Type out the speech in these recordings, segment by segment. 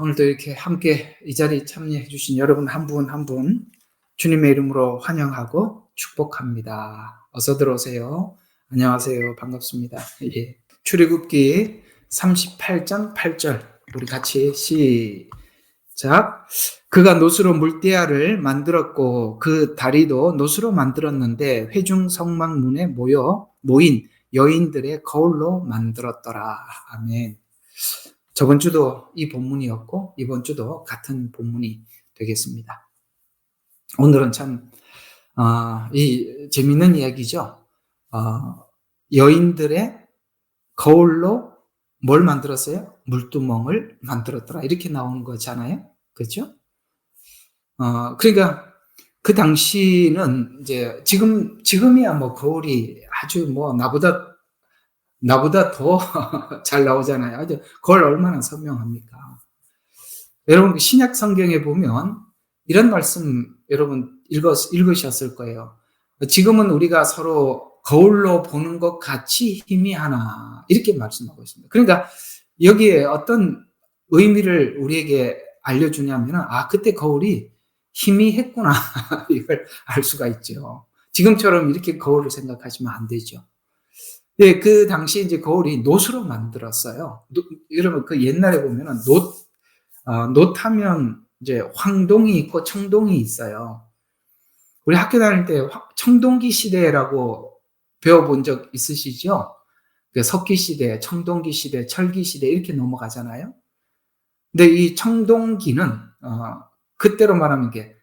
오늘도 이렇게 함께 이 자리에 참여해 주신 여러분 한 분 한 분 주님의 이름으로 환영하고 축복합니다. 어서 들어오세요. 안녕하세요. 반갑습니다. 예. 출애굽기 38장 8절 우리 같이 시작. 그가 노수로 물대야를 만들었고 그 다리도 노수로 만들었는데 회중 성막문에 모인 여인들의 거울로 만들었더라. 아멘. 저번 주도 이 본문이었고 이번 주도 같은 본문이 되겠습니다. 오늘은 참 재미있는 이야기죠. 여인들의 거울로 뭘 만들었어요? 물두멍을 만들었더라. 이렇게 나오는 거잖아요. 그렇죠? 그러니까 그 당시는 이제 지금이야 뭐 거울이 아주 뭐 나보다 더 잘 나오잖아요. 거울 얼마나 선명합니까? 여러분, 신약 성경에 보면 이런 말씀 여러분 읽으셨을 거예요. 지금은 우리가 서로 거울로 보는 것 같이 희미하나, 이렇게 말씀하고 있습니다. 그러니까 여기에 어떤 의미를 우리에게 알려주냐면, 그때 거울이 희미했구나. 이걸 알 수가 있죠. 지금처럼 이렇게 거울을 생각하시면 안 되죠. 예, 그 당시 이제 거울이 놋으로 만들었어요. 여러분, 그 옛날에 보면은 놋하면 이제 황동이 있고 청동이 있어요. 우리 학교 다닐 때 청동기 시대라고 배워본 적 있으시죠? 석기 시대, 청동기 시대, 철기 시대 이렇게 넘어가잖아요. 근데 이 청동기는 그때로 말하면 이게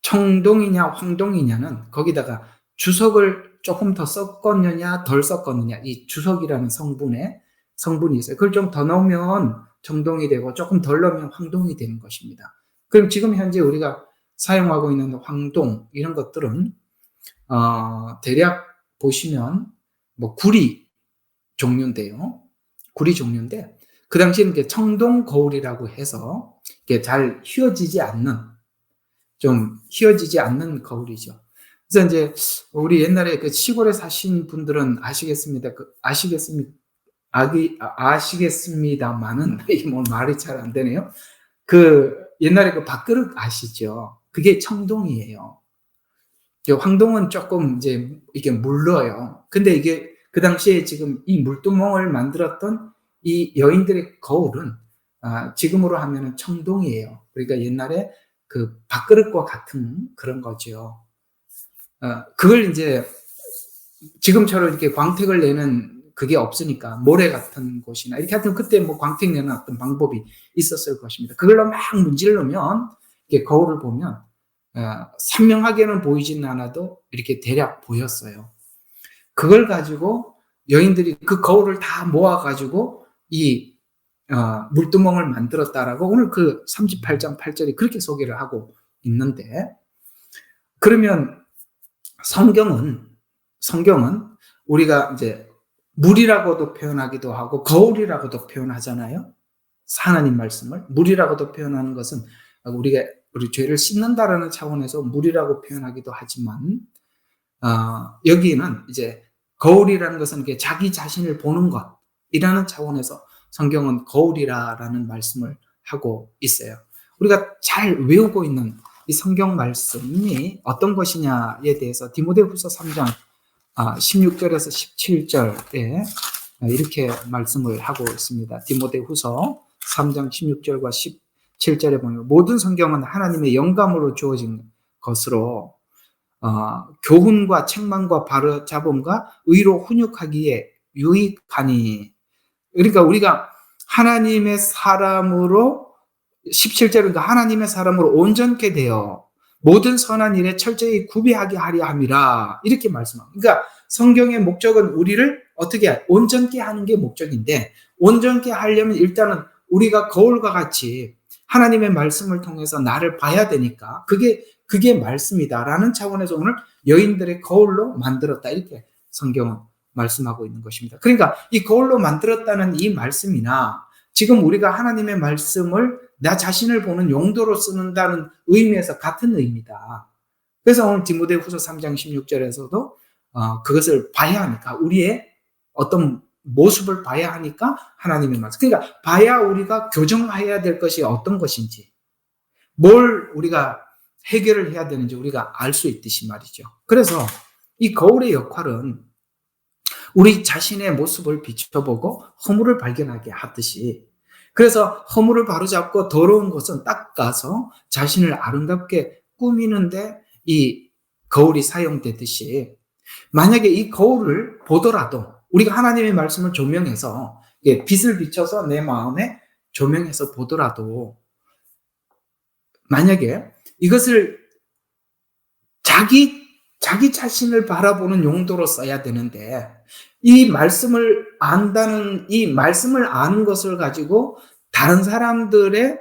청동이냐 황동이냐는 거기다가 주석을 조금 더 섞었느냐 덜 섞었느냐, 이 주석이라는 성분이 있어요. 그걸 좀 더 넣으면 청동이 되고 조금 덜 넣으면 황동이 되는 것입니다. 그럼 지금 현재 우리가 사용하고 있는 황동 이런 것들은 대략 보시면 뭐 구리 종류인데 그 당시에는 청동 거울이라고 해서 잘 휘어지지 않는 거울이죠. 그래서 이제 우리 옛날에 그 시골에 사신 분들은 아시겠습니다만은 이게 뭐 말이 잘 안 되네요. 그 옛날에 그 밥그릇 아시죠? 그게 청동이에요. 황동은 조금 이제 이게 물러요. 근데 이게 그 당시에 지금 이 물두멍을 만들었던 이 여인들의 거울은 지금으로 하면은 청동이에요. 그러니까 옛날에 그 밥그릇과 같은 그런 거죠. 그걸 이제 지금처럼 이렇게 광택을 내는 그게 없으니까 모래 같은 곳이나 이렇게 하여튼 그때 뭐 광택 내는 어떤 방법이 있었을 것입니다. 그걸로 막 문지르면 이렇게 거울을 보면 선명하게는 보이지는 않아도 이렇게 대략 보였어요. 그걸 가지고 여인들이 그 거울을 다 모아가지고 이 물두멍을 만들었다라고 오늘 그 38장 8절이 그렇게 소개를 하고 있는데, 그러면 성경은 우리가 이제 물이라고도 표현하기도 하고 거울이라고도 표현하잖아요. 하나님 말씀을 물이라고도 표현하는 것은 우리 죄를 씻는다라는 차원에서 물이라고 표현하기도 하지만, 여기는 이제 거울이라는 것은 자기 자신을 보는 것이라는 차원에서 성경은 거울이라는 말씀을 하고 있어요. 우리가 잘 외우고 있는 이 성경 말씀이 어떤 것이냐에 대해서 디모데후서 3장 16절에서 17절에 이렇게 말씀을 하고 있습니다. 디모데후서 3장 16절과 17절에 보면 모든 성경은 하나님의 영감으로 주어진 것으로 교훈과 책망과 바로잡음과 의로 훈육하기에 유익하니. 그러니까 우리가 하나님의 사람으로 17절은 하나님의 사람으로 온전케 되어 모든 선한 일에 철저히 구비하게 하려 함이라, 이렇게 말씀합니다. 그러니까 성경의 목적은 우리를 어떻게 온전케 하는 게 목적인데, 온전케 하려면 일단은 우리가 거울과 같이 하나님의 말씀을 통해서 나를 봐야 되니까 그게 말씀이다라는 차원에서 오늘 여인들의 거울로 만들었다, 이렇게 성경은 말씀하고 있는 것입니다. 그러니까 이 거울로 만들었다는 이 말씀이나 지금 우리가 하나님의 말씀을 나 자신을 보는 용도로 쓰는다는 의미에서 같은 의미다. 그래서 오늘 디모데후서 3장 16절에서도 그것을 봐야 하니까 우리의 어떤 모습을 봐야 하니까 하나님의 말씀. 그러니까 봐야 우리가 교정해야 될 것이 어떤 것인지, 뭘 우리가 해결을 해야 되는지 우리가 알 수 있듯이 말이죠. 그래서 이 거울의 역할은 우리 자신의 모습을 비춰보고 허물을 발견하게 하듯이, 그래서 허물을 바로잡고 더러운 것은 닦아서 자신을 아름답게 꾸미는데 이 거울이 사용되듯이, 만약에 이 거울을 보더라도 우리가 하나님의 말씀을 조명해서 빛을 비춰서 내 마음에 조명해서 보더라도, 만약에 이것을 자기 자신을 바라보는 용도로 써야 되는데, 이 말씀을 안다는, 이 말씀을 아는 것을 가지고 다른 사람들의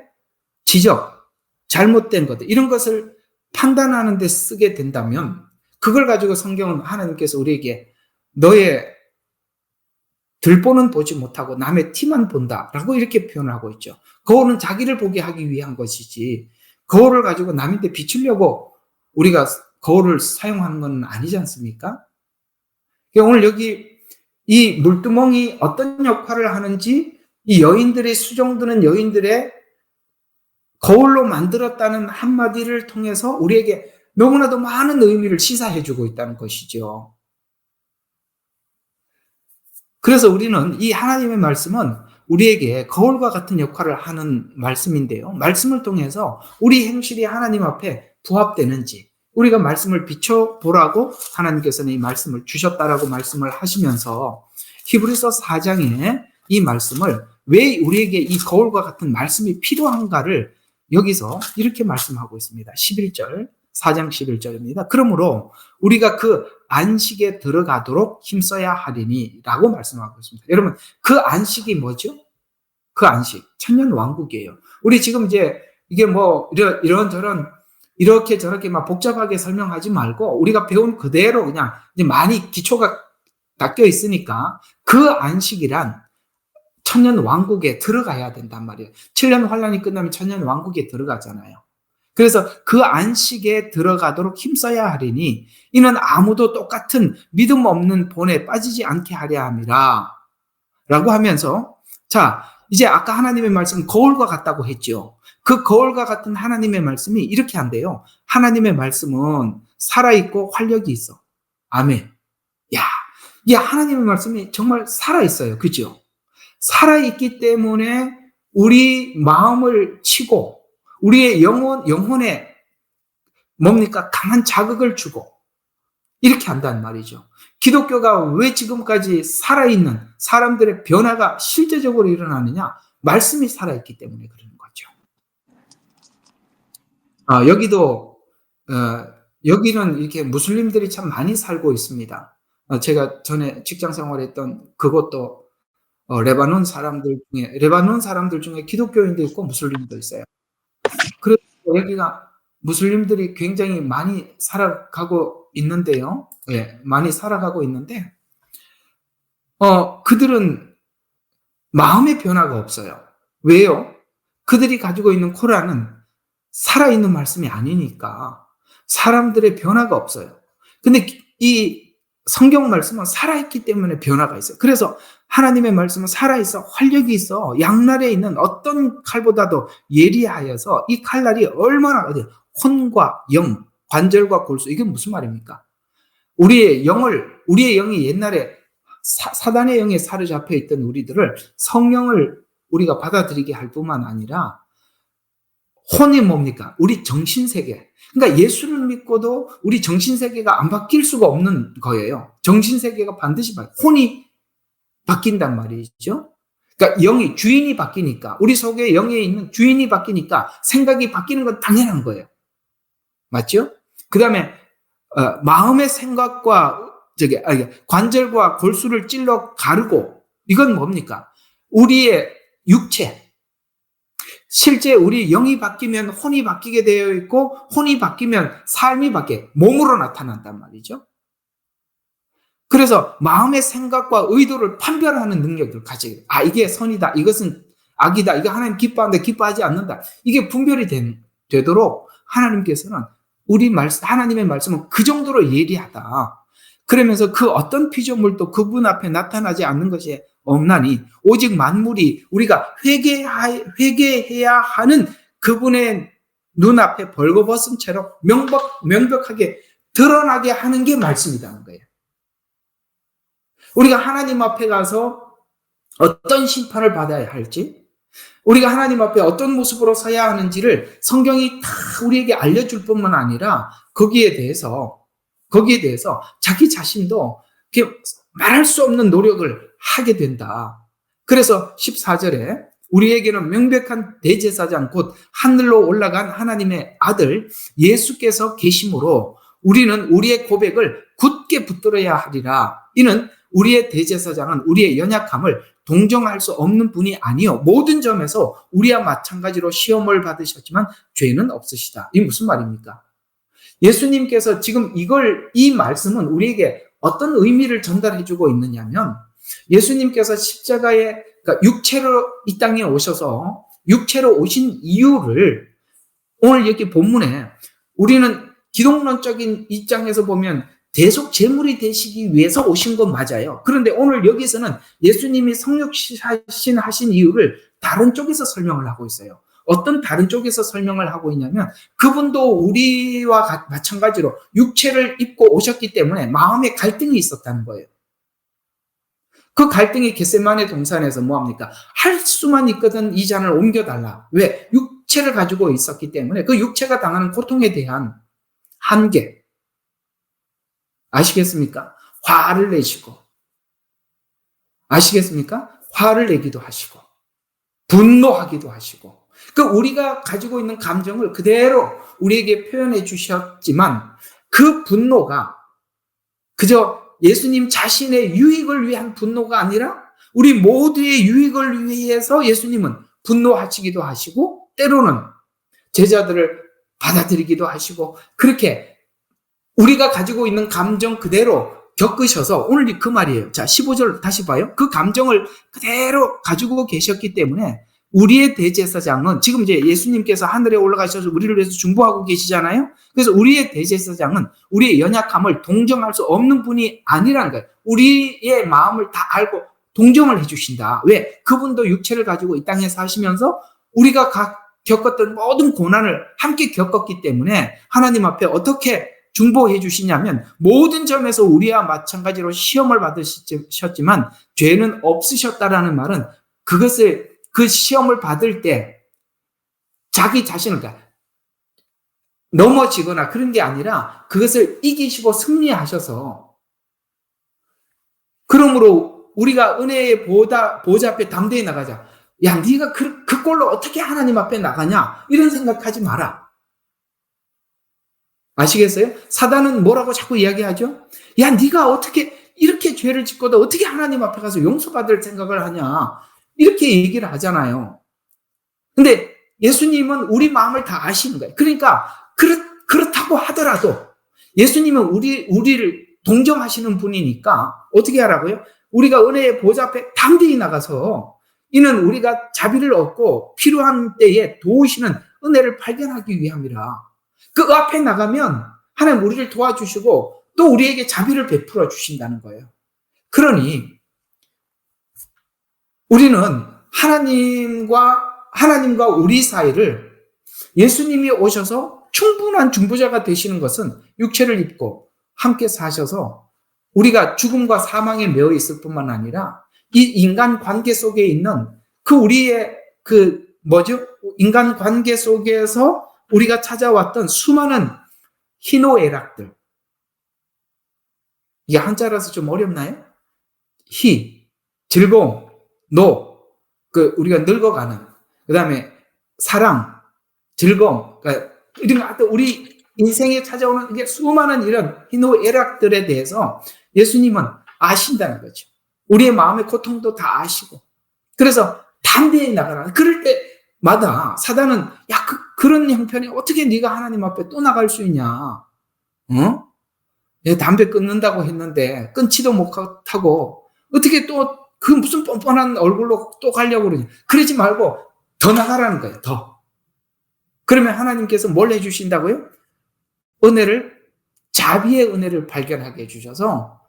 지적, 잘못된 것들, 이런 것을 판단하는 데 쓰게 된다면, 그걸 가지고 성경은 하나님께서 우리에게 너의 들보는 보지 못하고 남의 티만 본다라고 이렇게 표현하고 있죠. 거울은 자기를 보게 하기 위한 것이지, 거울을 가지고 남한테 비추려고 우리가 거울을 사용하는 건 아니지 않습니까? 오늘 여기 이 물두멍이 어떤 역할을 하는지, 이 여인들의, 수종드는 여인들의 거울로 만들었다는 한마디를 통해서 우리에게 너무나도 많은 의미를 시사해주고 있다는 것이죠. 그래서 우리는 이 하나님의 말씀은 우리에게 거울과 같은 역할을 하는 말씀인데요. 말씀을 통해서 우리 행실이 하나님 앞에 부합되는지 우리가 말씀을 비춰보라고 하나님께서는 이 말씀을 주셨다라고 말씀을 하시면서, 히브리서 4장에 이 말씀을, 왜 우리에게 이 거울과 같은 말씀이 필요한가를 여기서 이렇게 말씀하고 있습니다. 11절, 4장 11절입니다. 그러므로 우리가 그 안식에 들어가도록 힘써야 하리니 라고 말씀하고 있습니다. 여러분, 그 안식이 뭐죠? 그 안식, 천년 왕국이에요. 우리 지금 이제 이게 뭐 이런저런 이렇게 저렇게 막 복잡하게 설명하지 말고 우리가 배운 그대로 그냥 이제 많이 기초가 닦여 있으니까, 그 안식이란 천년 왕국에 들어가야 된단 말이에요. 7년 환란이 끝나면 천년 왕국에 들어가잖아요. 그래서 그 안식에 들어가도록 힘써야 하리니 이는 아무도 똑같은 믿음 없는 본에 빠지지 않게 하려 함이라 라고 하면서, 자, 이제 아까 하나님의 말씀은 거울과 같다고 했죠. 그 거울과 같은 하나님의 말씀이 이렇게 한대요. 하나님의 말씀은 살아있고 활력이 있어. 아멘. 야, 이 하나님의 말씀이 정말 살아있어요. 그죠? 살아있기 때문에 우리 마음을 치고 우리의 영혼에 뭡니까? 강한 자극을 주고 이렇게 한다는 말이죠. 기독교가 왜 지금까지 살아있는 사람들의 변화가 실제적으로 일어나느냐? 말씀이 살아있기 때문에 그러는 거죠. 여기는 이렇게 무슬림들이 참 많이 살고 있습니다. 제가 전에 직장 생활했던 그것도 레바논 사람들 중에 기독교인도 있고 무슬림도 있어요. 그래서 여기가 무슬림들이 굉장히 많이 살아가고 있는데요. 예, 많이 살아가고 있는데, 그들은 마음의 변화가 없어요. 왜요? 그들이 가지고 있는 코란은 살아있는 말씀이 아니니까 사람들의 변화가 없어요. 근데 이 성경 말씀은 살아있기 때문에 변화가 있어요. 그래서 하나님의 말씀은 살아있어, 활력이 있어, 양날에 있는 어떤 칼보다도 예리하여서 이 칼날이 얼마나, 혼과 영, 관절과 골수, 이게 무슨 말입니까? 우리의 영이 옛날에 사단의 영에 사로잡혀 있던 우리들을, 성령을 우리가 받아들이게 할 뿐만 아니라 혼이 뭡니까? 우리 정신세계. 그러니까 예수를 믿고도 우리 정신세계가 안 바뀔 수가 없는 거예요. 정신세계가 반드시 혼이 바뀐단 말이죠. 그러니까 주인이 바뀌니까, 우리 속에 영에 있는 주인이 바뀌니까 생각이 바뀌는 건 당연한 거예요. 맞죠? 그 다음에 마음의 생각과 관절과 골수를 찔러 가르고, 이건 뭡니까? 우리의 육체. 실제 우리 영이 바뀌면 혼이 바뀌게 되어 있고, 혼이 바뀌면 삶이 바뀌어 몸으로 나타난단 말이죠. 그래서 마음의 생각과 의도를 판별하는 능력을 가지게, 이게 선이다, 이것은 악이다, 이거 하나님 기뻐한다, 기뻐하지 않는다, 이게 분별이 되도록 하나님께서는 하나님의 말씀은 그 정도로 예리하다. 그러면서 그 어떤 피조물도 그분 앞에 나타나지 않는 것이 없나니 오직 만물이 우리가 회개해야 하는 그분의 눈앞에 벌거벗은 채로 명백하게 드러나게 하는 게 말씀이라는 거예요. 우리가 하나님 앞에 가서 어떤 심판을 받아야 할지, 우리가 하나님 앞에 어떤 모습으로 서야 하는지를 성경이 다 우리에게 알려줄 뿐만 아니라 거기에 대해서 자기 자신도 말할 수 없는 노력을 하게 된다. 그래서 14절에 우리에게는 명백한 대제사장 곧 하늘로 올라간 하나님의 아들 예수께서 계심으로 우리는 우리의 고백을 굳게 붙들어야 하리라. 이는 우리의 대제사장은 우리의 연약함을 동정할 수 없는 분이 아니요 모든 점에서 우리와 마찬가지로 시험을 받으셨지만 죄는 없으시다. 이게 무슨 말입니까? 예수님께서 지금 이 말씀은 우리에게 어떤 의미를 전달해주고 있느냐면, 예수님께서 십자가에, 그러니까 육체로 이 땅에 오셔서 육체로 오신 이유를 오늘 여기 본문에 우리는 기독론적인 입장에서 보면 대속 제물이 되시기 위해서 오신 건 맞아요. 그런데 오늘 여기서는 예수님이 성육신 하신 이유를 다른 쪽에서 설명을 하고 있어요. 어떤 다른 쪽에서 설명을 하고 있냐면, 그분도 우리와 마찬가지로 육체를 입고 오셨기 때문에 마음에 갈등이 있었다는 거예요. 그 갈등이 겟세마네 동산에서 뭐합니까? 할 수만 있거든 이 잔을 옮겨달라. 왜? 육체를 가지고 있었기 때문에 그 육체가 당하는 고통에 대한 한계. 아시겠습니까? 화를 내시고. 아시겠습니까? 화를 내기도 하시고. 분노하기도 하시고. 우리가 가지고 있는 감정을 그대로 우리에게 표현해 주셨지만 그 분노가 그저 예수님 자신의 유익을 위한 분노가 아니라 우리 모두의 유익을 위해서 예수님은 분노하시기도 하시고 때로는 제자들을 받아들이기도 하시고 그렇게 우리가 가지고 있는 감정 그대로 겪으셔서 오늘 그 말이에요. 자, 15절 다시 봐요. 그 감정을 그대로 가지고 계셨기 때문에 우리의 대제사장은 지금 이제 예수님께서 하늘에 올라가셔서 우리를 위해서 중보하고 계시잖아요. 그래서 우리의 대제사장은 우리의 연약함을 동정할 수 없는 분이 아니라는 거예요. 우리의 마음을 다 알고 동정을 해주신다. 왜? 그분도 육체를 가지고 이 땅에 사시면서 우리가 겪었던 모든 고난을 함께 겪었기 때문에 하나님 앞에 어떻게 중보해 주시냐면 모든 점에서 우리와 마찬가지로 시험을 받으셨지만 죄는 없으셨다라는 말은 그것을 그 시험을 받을 때 자기 자신을 넘어지거나 그런 게 아니라 그것을 이기시고 승리하셔서 그러므로 우리가 은혜의 보좌 앞에 담대히 나가자. 야, 네가 그 꼴로 어떻게 하나님 앞에 나가냐? 이런 생각하지 마라. 아시겠어요? 사단은 뭐라고 자꾸 이야기하죠? 야, 네가 어떻게 이렇게 죄를 짓고도 어떻게 하나님 앞에 가서 용서받을 생각을 하냐? 이렇게 얘기를 하잖아요. 근데 예수님은 우리 마음을 다 아시는 거예요. 그러니까 그렇다고 하더라도 예수님은 우리를 동정하시는 분이니까 어떻게 하라고요? 우리가 은혜의 보좌 앞에 담대히 나가서 이는 우리가 자비를 얻고 필요한 때에 도우시는 은혜를 발견하기 위함이라. 그 앞에 나가면 하나님 우리를 도와주시고 또 우리에게 자비를 베풀어 주신다는 거예요. 그러니 우리는 하나님과 우리 사이를 예수님이 오셔서 충분한 중보자가 되시는 것은 육체를 입고 함께 사셔서 우리가 죽음과 사망에 매여 있을 뿐만 아니라 이 인간 관계 속에 있는 우리의 인간 관계 속에서 우리가 찾아왔던 수많은 희노애락들. 이게 한자라서 좀 어렵나요? 즐거움, 우리가 늙어가는, 그 다음에 사랑, 즐거움, 그러니까 우리 인생에 찾아오는 이게 수많은 이런 희노애락들에 대해서 예수님은 아신다는 거죠. 우리의 마음의 고통도 다 아시고. 그래서 담대히 나가라. 그럴 때마다 사단은 그런 형편에 어떻게 네가 하나님 앞에 또 나갈 수 있냐? 담배 끊는다고 했는데 끊지도 못하고 어떻게 또 그 무슨 뻔뻔한 얼굴로 또 가려고 그러냐. 그러지 말고 더 나가라는 거예요. 더. 그러면 하나님께서 뭘 해주신다고요? 자비의 은혜를 발견하게 해주셔서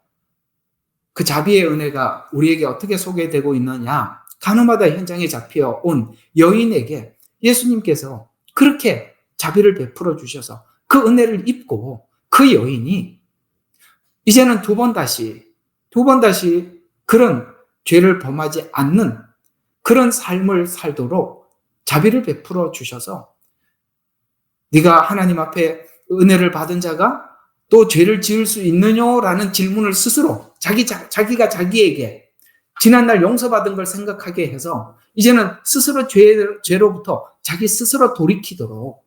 그 자비의 은혜가 우리에게 어떻게 소개되고 있느냐? 가늠하다 현장에 잡혀온 여인에게 예수님께서 그렇게 자비를 베풀어 주셔서 그 은혜를 입고 그 여인이 이제는 두 번 다시 그런 죄를 범하지 않는 그런 삶을 살도록 자비를 베풀어 주셔서 네가 하나님 앞에 은혜를 받은 자가 또 죄를 지을 수 있느냐라는 질문을 스스로 자기가 자기에게 지난날 용서받은 걸 생각하게 해서 이제는 스스로 죄로부터 자기 스스로 돌이키도록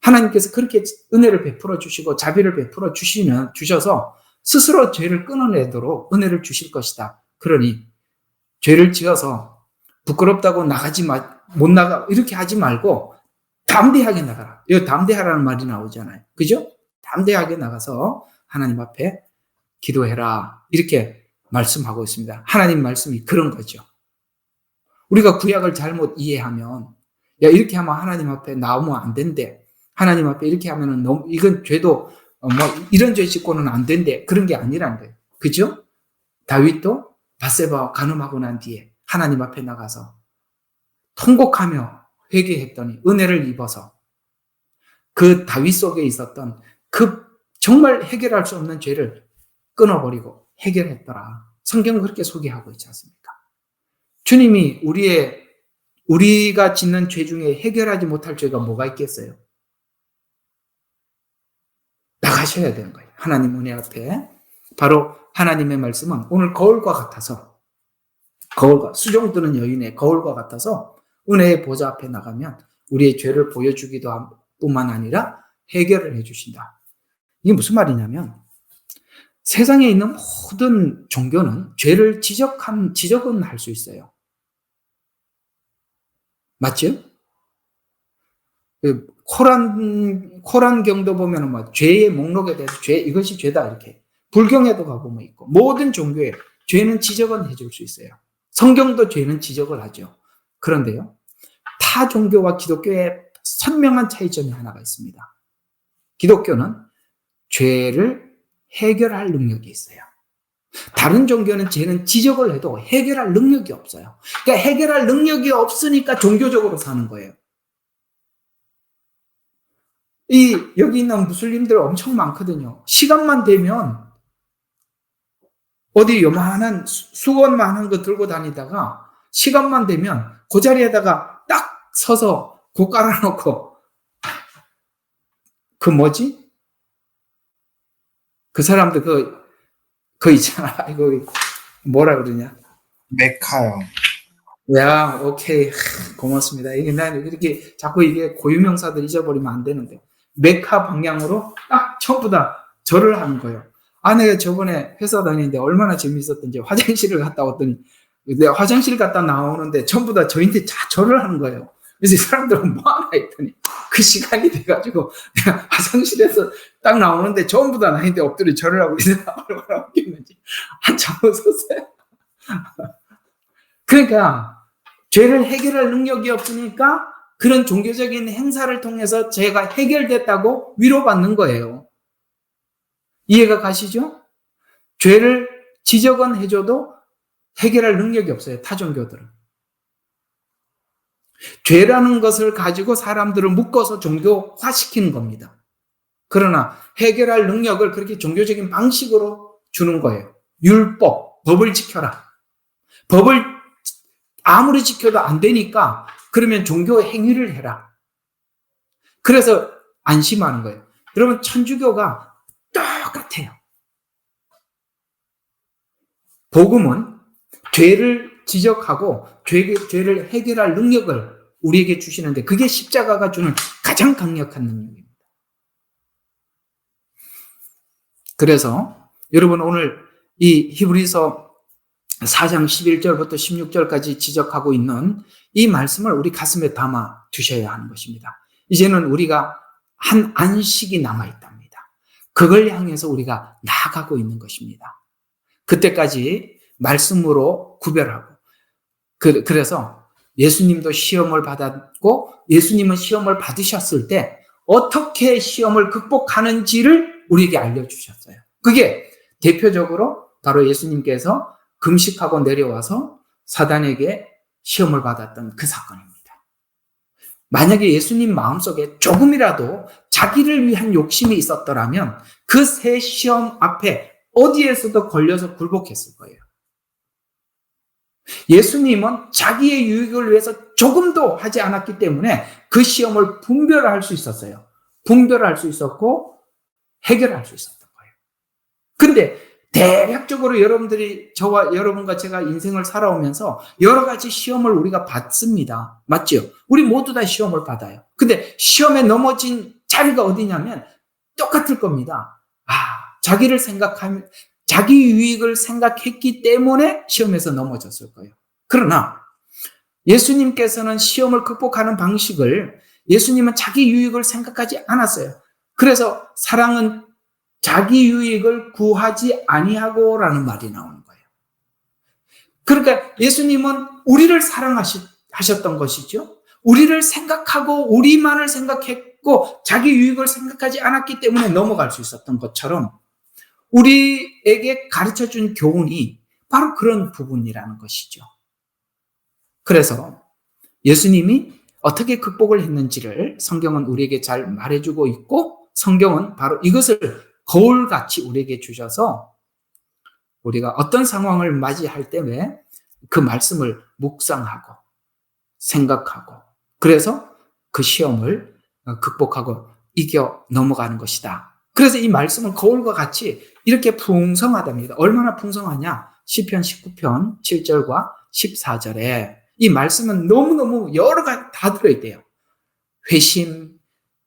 하나님께서 그렇게 은혜를 베풀어 주시고 자비를 베풀어 주셔서 스스로 죄를 끊어내도록 은혜를 주실 것이다. 그러니 죄를 지어서 부끄럽다고 못 나가 이렇게 하지 말고 담대하게 나가라. 여기 담대하라는 말이 나오잖아요. 그죠? 담대하게 나가서 하나님 앞에 기도해라. 이렇게 말씀하고 있습니다. 하나님 말씀이 그런 거죠. 우리가 구약을 잘못 이해하면 야 이렇게 하면 하나님 앞에 나오면 안 된대. 하나님 앞에 이렇게 하면은 너무 이건 죄도 이런 죄 짓고는 안 된대. 그런 게 아니란 거예요. 그죠? 다윗도 밧세바와 간음하고 난 뒤에 하나님 앞에 나가서 통곡하며 회개했더니 은혜를 입어서 그 다윗 속에 있었던 그 정말 해결할 수 없는 죄를 끊어버리고 해결했더라. 성경은 그렇게 소개하고 있지 않습니까? 주님이 우리가 짓는 죄 중에 해결하지 못할 죄가 뭐가 있겠어요? 나가셔야 되는 거예요. 하나님 은혜 앞에. 바로 하나님의 말씀은 오늘 거울과 같아서 수종 뜨는 여인의 거울과 같아서 은혜의 보좌 앞에 나가면 우리의 죄를 보여주기도 뿐만 아니라 해결을 해주신다. 이게 무슨 말이냐면 세상에 있는 모든 종교는 죄를 지적은 할 수 있어요. 맞죠? 코란경도 보면은 죄의 목록에 대해서 이것이 죄다 이렇게. 불경에도 가보면 있고 모든 종교에 죄는 지적은 해줄 수 있어요. 성경도 죄는 지적을 하죠. 그런데요, 타 종교와 기독교의 선명한 차이점이 하나가 있습니다. 기독교는 죄를 해결할 능력이 있어요. 다른 종교는 죄는 지적을 해도 해결할 능력이 없어요. 그러니까 해결할 능력이 없으니까 종교적으로 사는 거예요. 여기 있는 무슬림들 엄청 많거든요. 시간만 되면 어디 요만한 수건만한 거 들고 다니다가 시간만 되면 그 자리에다가 딱 서서 고 깔아놓고 그 사람들 그 있잖아. 이거 뭐라 그러냐? 메카요. 야, 오케이. 고맙습니다. 이게 난 이렇게 자꾸 이게 고유명사들 잊어버리면 안 되는데. 메카 방향으로 딱 전부 다 절을 하는 거예요. 아내가 저번에 회사 다니는데 얼마나 재밌었던지 화장실을 갔다 왔더니 내가 화장실 갔다 나오는데 전부 다 저한테 다 절을 하는 거예요. 그래서 이 사람들은 뭐 하나 했더니 그 시간이 돼가지고 내가 화장실에서 딱 나오는데 전부 다 나한테 엎드려 절을 하고 있는데 얼마나 웃겼는지 한참 웃었어요. 그러니까 죄를 해결할 능력이 없으니까 그런 종교적인 행사를 통해서 죄가 해결됐다고 위로받는 거예요. 이해가 가시죠? 죄를 지적은 해줘도 해결할 능력이 없어요. 타 종교들은. 죄라는 것을 가지고 사람들을 묶어서 종교화시키는 겁니다. 그러나 해결할 능력을 그렇게 종교적인 방식으로 주는 거예요. 법을 지켜라. 법을 아무리 지켜도 안 되니까 그러면 종교 행위를 해라. 그래서 안심하는 거예요. 여러분, 천주교가 똑같아요. 복음은 죄를 지적하고 죄를 해결할 능력을 우리에게 주시는데 그게 십자가가 주는 가장 강력한 능력입니다. 그래서 여러분 오늘 이 히브리서 4장 11절부터 16절까지 지적하고 있는 이 말씀을 우리 가슴에 담아 두셔야 하는 것입니다. 이제는 우리가 한 안식이 남아있답니다. 그걸 향해서 우리가 나아가고 있는 것입니다. 그때까지 말씀으로 구별하고 그래서 예수님도 시험을 받았고 예수님은 시험을 받으셨을 때 어떻게 시험을 극복하는지를 우리에게 알려주셨어요. 그게 대표적으로 바로 예수님께서 금식하고 내려와서 사단에게 시험을 받았던 그 사건입니다. 만약에 예수님 마음속에 조금이라도 자기를 위한 욕심이 있었더라면 그 세 시험 앞에 어디에서도 걸려서 굴복했을 거예요. 예수님은 자기의 유익을 위해서 조금도 하지 않았기 때문에 그 시험을 분별할 수 있었어요. 분별할 수 있었고 해결할 수 있었던 거예요. 근데 대략적으로 여러분들이 저와 여러분과 제가 인생을 살아오면서 여러 가지 시험을 우리가 받습니다. 맞죠? 우리 모두 다 시험을 받아요. 근데 시험에 넘어진 자리가 어디냐면 똑같을 겁니다. 자기를 생각하면 자기 유익을 생각했기 때문에 시험에서 넘어졌을 거예요. 그러나 예수님께서는 시험을 극복하는 방식을 예수님은 자기 유익을 생각하지 않았어요. 그래서 사랑은 자기 유익을 구하지 아니하고라는 말이 나오는 거예요. 그러니까 예수님은 우리를 사랑하셨던 것이죠. 우리를 생각하고 우리만을 생각했고 자기 유익을 생각하지 않았기 때문에 넘어갈 수 있었던 것처럼 우리에게 가르쳐준 교훈이 바로 그런 부분이라는 것이죠. 그래서 예수님이 어떻게 극복을 했는지를 성경은 우리에게 잘 말해주고 있고 성경은 바로 이것을 거울같이 우리에게 주셔서 우리가 어떤 상황을 맞이할 때 그 말씀을 묵상하고 생각하고 그래서 그 시험을 극복하고 이겨 넘어가는 것이다. 그래서 이 말씀은 거울과 같이 이렇게 풍성하답니다. 얼마나 풍성하냐? 시편 19편 7절과 14절에 이 말씀은 너무너무 여러 가지 다 들어있대요. 회심,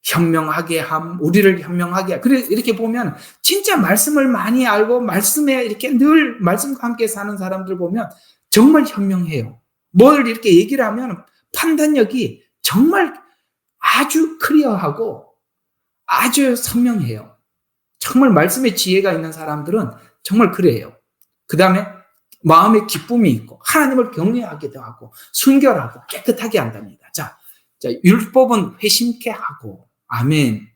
현명하게 함, 우리를 현명하게 함. 그래 이렇게 보면 진짜 말씀을 많이 알고 말씀에 이렇게 늘 말씀과 함께 사는 사람들 보면 정말 현명해요. 뭘 이렇게 얘기를 하면 판단력이 정말 아주 클리어하고 아주 선명해요. 정말 말씀에 지혜가 있는 사람들은 정말 그래요. 그 다음에 마음에 기쁨이 있고 하나님을 경외하기도 하고 순결하고 깨끗하게 한답니다. 자, 율법은 회심케 하고 아멘.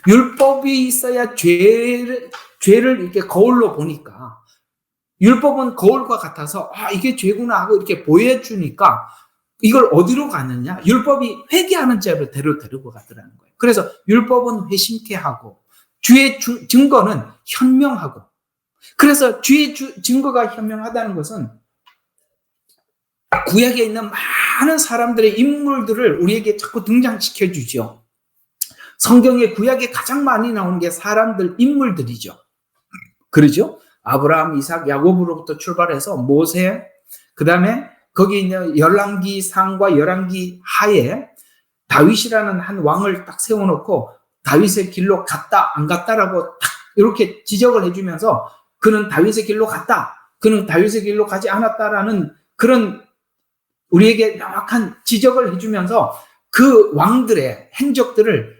율법이 있어야 죄를 이렇게 거울로 보니까 율법은 거울과 같아서 이게 죄구나 하고 이렇게 보여주니까 이걸 어디로 가느냐? 율법이 회개하는 자로 데리고 가더라는 거예요. 그래서 율법은 회심케 하고 주의 증거는 현명하고 그래서 주의 증거가 현명하다는 것은 구약에 있는 많은 사람들의 인물들을 우리에게 자꾸 등장시켜 주죠. 성경의 구약에 가장 많이 나오는 게 사람들 인물들이죠. 그러죠? 아브라함, 이삭, 야곱으로부터 출발해서 모세, 그 다음에 거기 있는 열왕기상과 열왕기하에 다윗이라는 한 왕을 딱 세워놓고 다윗의 길로 갔다 안 갔다라고 딱 이렇게 지적을 해주면서 그는 다윗의 길로 갔다, 그는 다윗의 길로 가지 않았다라는 그런 우리에게 명확한 지적을 해주면서 그 왕들의 행적들을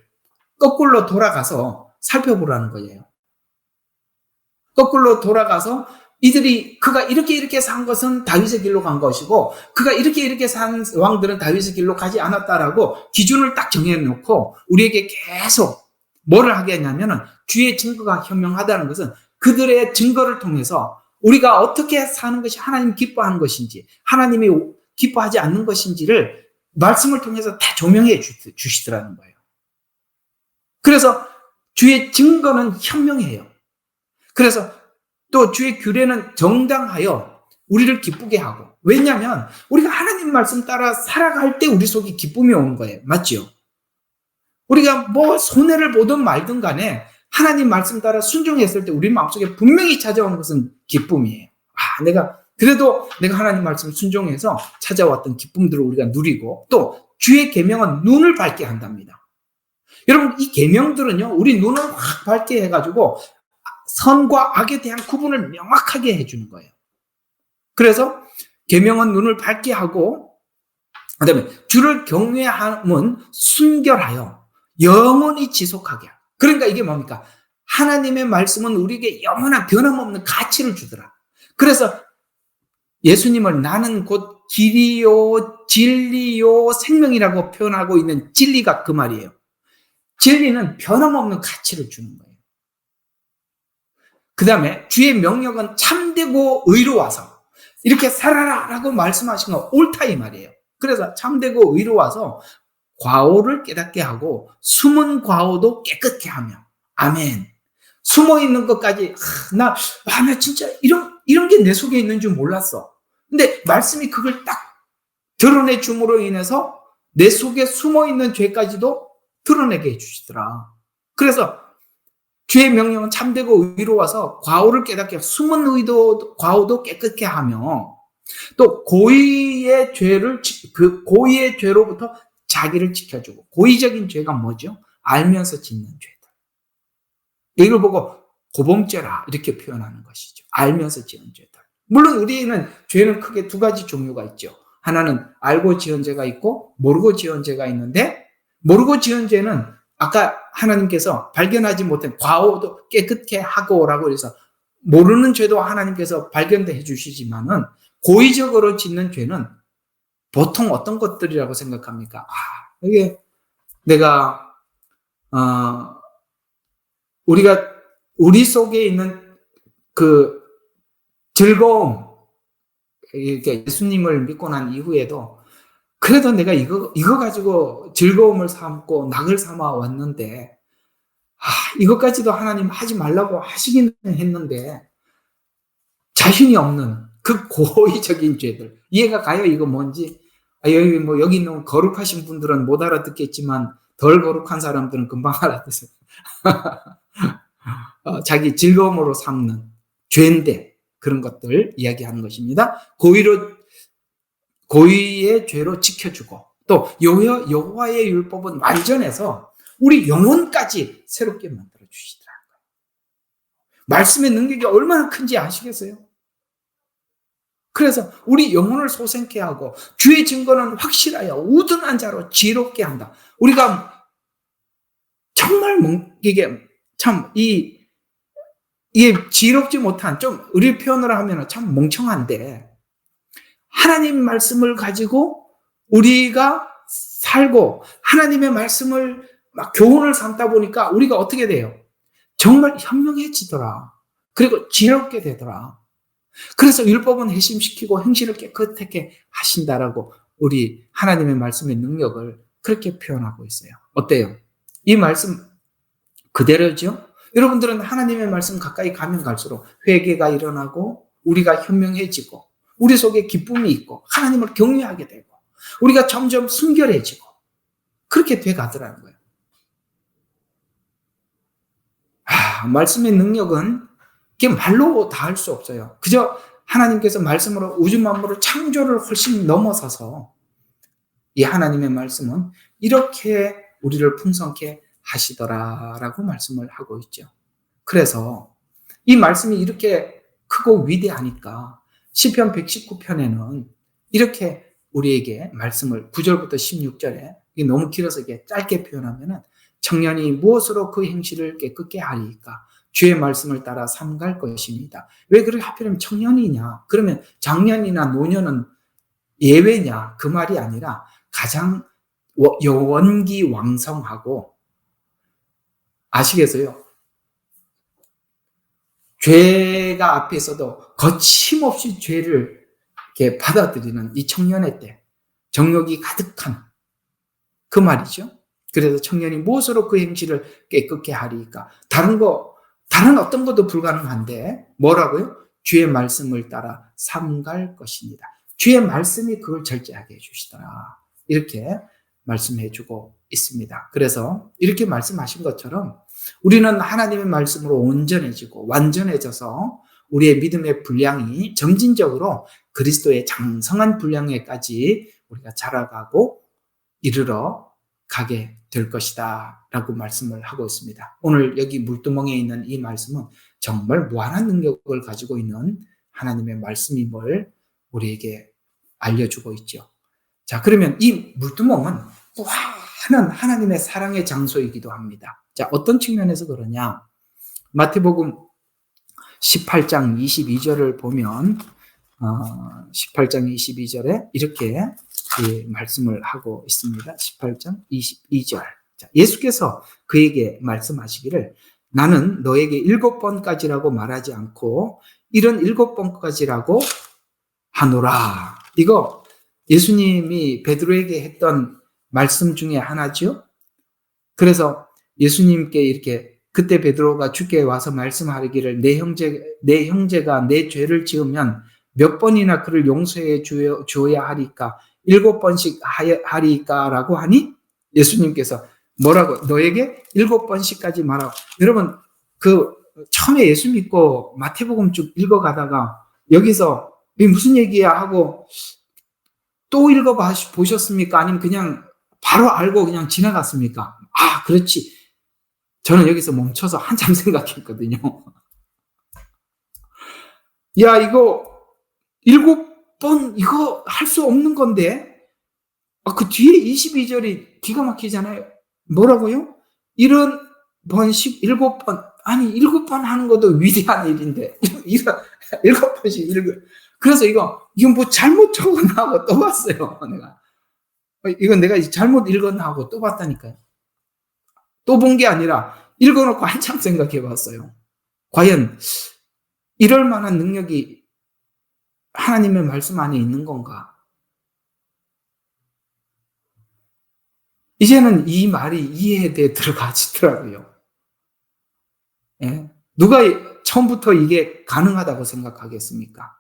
거꾸로 돌아가서 살펴보라는 거예요. 거꾸로 돌아가서 그가 이렇게 산 것은 다윗의 길로 간 것이고 그가 이렇게 산 왕들은 다윗의 길로 가지 않았다라고 기준을 딱 정해놓고 우리에게 계속 뭐를 하게 했냐면은 주의 증거가 현명하다는 것은 그들의 증거를 통해서 우리가 어떻게 사는 것이 하나님 기뻐하는 것인지 하나님이 기뻐하지 않는 것인지를 말씀을 통해서 다 조명해 주시더라는 거예요. 그래서 주의 증거는 현명해요. 그래서 또 주의 규례는 정당하여 우리를 기쁘게 하고 왜냐하면 우리가 하나님 말씀 따라 살아갈 때 우리 속에 기쁨이 오는 거예요. 맞죠? 우리가 뭐 손해를 보든 말든 간에 하나님 말씀 따라 순종했을 때 우리 마음속에 분명히 찾아오는 것은 기쁨이에요. 그래도 내가 하나님 말씀 순종해서 찾아왔던 기쁨들을 우리가 누리고 또 주의 계명은 눈을 밝게 한답니다. 여러분 이 계명들은요 우리 눈을 확 밝게 해가지고 선과 악에 대한 구분을 명확하게 해주는 거예요. 그래서 계명은 눈을 밝게 하고 그다음에 주를 경외함은 순결하여 영원히 지속하게 하고 그러니까 이게 뭡니까? 하나님의 말씀은 우리에게 영원한 변함없는 가치를 주더라. 그래서 예수님을 나는 곧 길이요 진리요 생명이라고 표현하고 있는 진리가 그 말이에요. 진리는 변함없는 가치를 주는 거예요. 그 다음에 주의 명령은 참되고 의로워서 이렇게 살아라라고 말씀하신 건 옳다 이 말이에요. 그래서 참되고 의로워서 과오를 깨닫게 하고 숨은 과오도 깨끗게 하며. 아멘. 숨어 있는 것까지 나 진짜 이런 게 내 속에 있는 줄 몰랐어. 근데 말씀이 그걸 딱 드러내 줌으로 인해서 내 속에 숨어 있는 죄까지도 드러내게 해주시더라. 그래서 주의 명령은 참되고 의로워서 과오를 깨닫게 하고 숨은 과오도 깨끗게 하며 또 고의의 죄로부터 자기를 지켜주고. 고의적인 죄가 뭐죠? 알면서 짓는 죄들. 이걸 보고 고범죄라 이렇게 표현하는 것이죠. 알면서 지은 죄들. 물론 우리는 죄는 크게 두 가지 종류가 있죠. 하나는 알고 지은 죄가 있고 모르고 지은 죄가 있는데, 모르고 지은 죄는 아까 하나님께서 발견하지 못한 과오도 깨끗게 하고라고 해서 모르는 죄도 하나님께서 발견해 주시지만은 고의적으로 짓는 죄는 보통 어떤 것들이라고 생각합니까? 이게 내가 우리 속에 있는 그 즐거움, 이렇게 예수님을 믿고 난 이후에도 그래도 내가 이거 가지고 즐거움을 삼고 낙을 삼아 왔는데, 이것까지도 하나님 하지 말라고 하시기는 했는데 자신이 없는 그 고의적인 죄들. 이해가 가요? 이거 뭔지? 여기 있는 거룩하신 분들은 못 알아듣겠지만 덜 거룩한 사람들은 금방 알아듣어요. 자기 즐거움으로 삼는 죄인데 그런 것들 이야기하는 것입니다. 고의의 죄로 지켜주고, 또 여호와의 율법은 완전해서 우리 영혼까지 새롭게 만들어 주시더라고요. 말씀의 능력이 얼마나 큰지 아시겠어요? 그래서 우리 영혼을 소생케 하고 주의 증거는 확실하여 우둔한 자로 지롭게 한다. 우리가 정말 이게 참 이게 지롭지 못한, 좀 우리 표현으로 하면 참 멍청한데, 하나님 말씀을 가지고 우리가 살고 하나님의 말씀을 막 교훈을 삼다 보니까 우리가 어떻게 돼요? 정말 현명해지더라. 그리고 지혜롭게 되더라. 그래서 율법은 회심시키고 행실을 깨끗하게 하신다라고 우리 하나님의 말씀의 능력을 그렇게 표현하고 있어요. 어때요? 이 말씀 그대로죠? 여러분들은 하나님의 말씀 가까이 가면 갈수록 회개가 일어나고 우리가 현명해지고 우리 속에 기쁨이 있고 하나님을 경외하게 되고 우리가 점점 순결해지고 그렇게 돼 가더라는 거예요. 말씀의 능력은 이게 말로 다 할 수 없어요. 그저 하나님께서 말씀으로 우주 만물을 창조를 훨씬 넘어서서 이 하나님의 말씀은 이렇게 우리를 풍성케 하시더라라고 말씀을 하고 있죠. 그래서 이 말씀이 이렇게 크고 위대하니까 시편 119편에는 이렇게 우리에게 말씀을 9절부터 16절에, 이게 너무 길어서 이게 짧게 표현하면은, 청년이 무엇으로 그 행실을 깨끗게 하리까? 주의 말씀을 따라 삼갈 것입니다. 왜 그렇게 하필이면 청년이냐? 그러면 장년이나 노년은 예외냐? 그 말이 아니라 가장 원기왕성하고, 아시겠어요? 죄가 앞에서도 거침없이 죄를 이렇게 받아들이는 이 청년의 때, 정욕이 가득한 그 말이죠. 그래서 청년이 무엇으로 그 행실을 깨끗게 하리까? 다른 어떤 것도 불가능한데 뭐라고요? 주의 말씀을 따라 삼갈 것입니다. 주의 말씀이 그걸 절제하게 해주시더라. 이렇게 말씀해주고 있습니다. 그래서 이렇게 말씀하신 것처럼 우리는 하나님의 말씀으로 온전해지고 완전해져서 우리의 믿음의 분량이 점진적으로 그리스도의 장성한 분량에까지 우리가 자라가고 이르러 가게 될 것이다 라고 말씀을 하고 있습니다. 오늘 여기 물두멍에 있는 이 말씀은 정말 무한한 능력을 가지고 있는 하나님의 말씀임을 우리에게 알려주고 있죠. 자, 그러면 이 물두멍은 무한한 하나님의 사랑의 장소이기도 합니다. 자, 어떤 측면에서 그러냐? 마태복음 18장 22절을 보면 18장 22절에 이렇게 말씀을 하고 있습니다. 18장 22절. 자, 예수께서 그에게 말씀하시기를 나는 너에게 7번까지라고 말하지 않고 77번까지라고 하노라. 이거 예수님이 베드로에게 했던 말씀 중에 하나죠. 그래서 예수님께 이렇게 그때 베드로가 주께 와서 말씀하기를 내 형제가 내 죄를 지으면 몇 번이나 그를 용서해 주어야 하리까? 7번씩 하리까라고 하니 예수님께서 뭐라고? 너에게 7번씩까지 말하고. 여러분, 처음에 예수 믿고 마태복음 쭉 읽어가다가 여기서 이게 무슨 얘기야 하고 또 읽어보셨습니까? 아니면 그냥 바로 알고 그냥 지나갔습니까? 아, 그렇지. 저는 여기서 멈춰서 한참 생각했거든요. 야, 이거 7번 이거 할 수 없는 건데 그 뒤에 22절이 기가 막히잖아요. 뭐라고요? 이런 번씩 7번. 아니 7번 하는 것도 위대한 일인데 7번씩 읽어. 그래서 이거 뭐 잘못 적었나 하고 또 봤어요. 이건 내가 잘못 읽었나 하고 또 봤다니까요. 또 본 게 아니라 읽어놓고 한참 생각해 봤어요. 과연 이럴 만한 능력이 하나님의 말씀 안에 있는 건가? 이제는 이 말이 이해에 들어가지더라고요. 예? 누가 처음부터 이게 가능하다고 생각하겠습니까?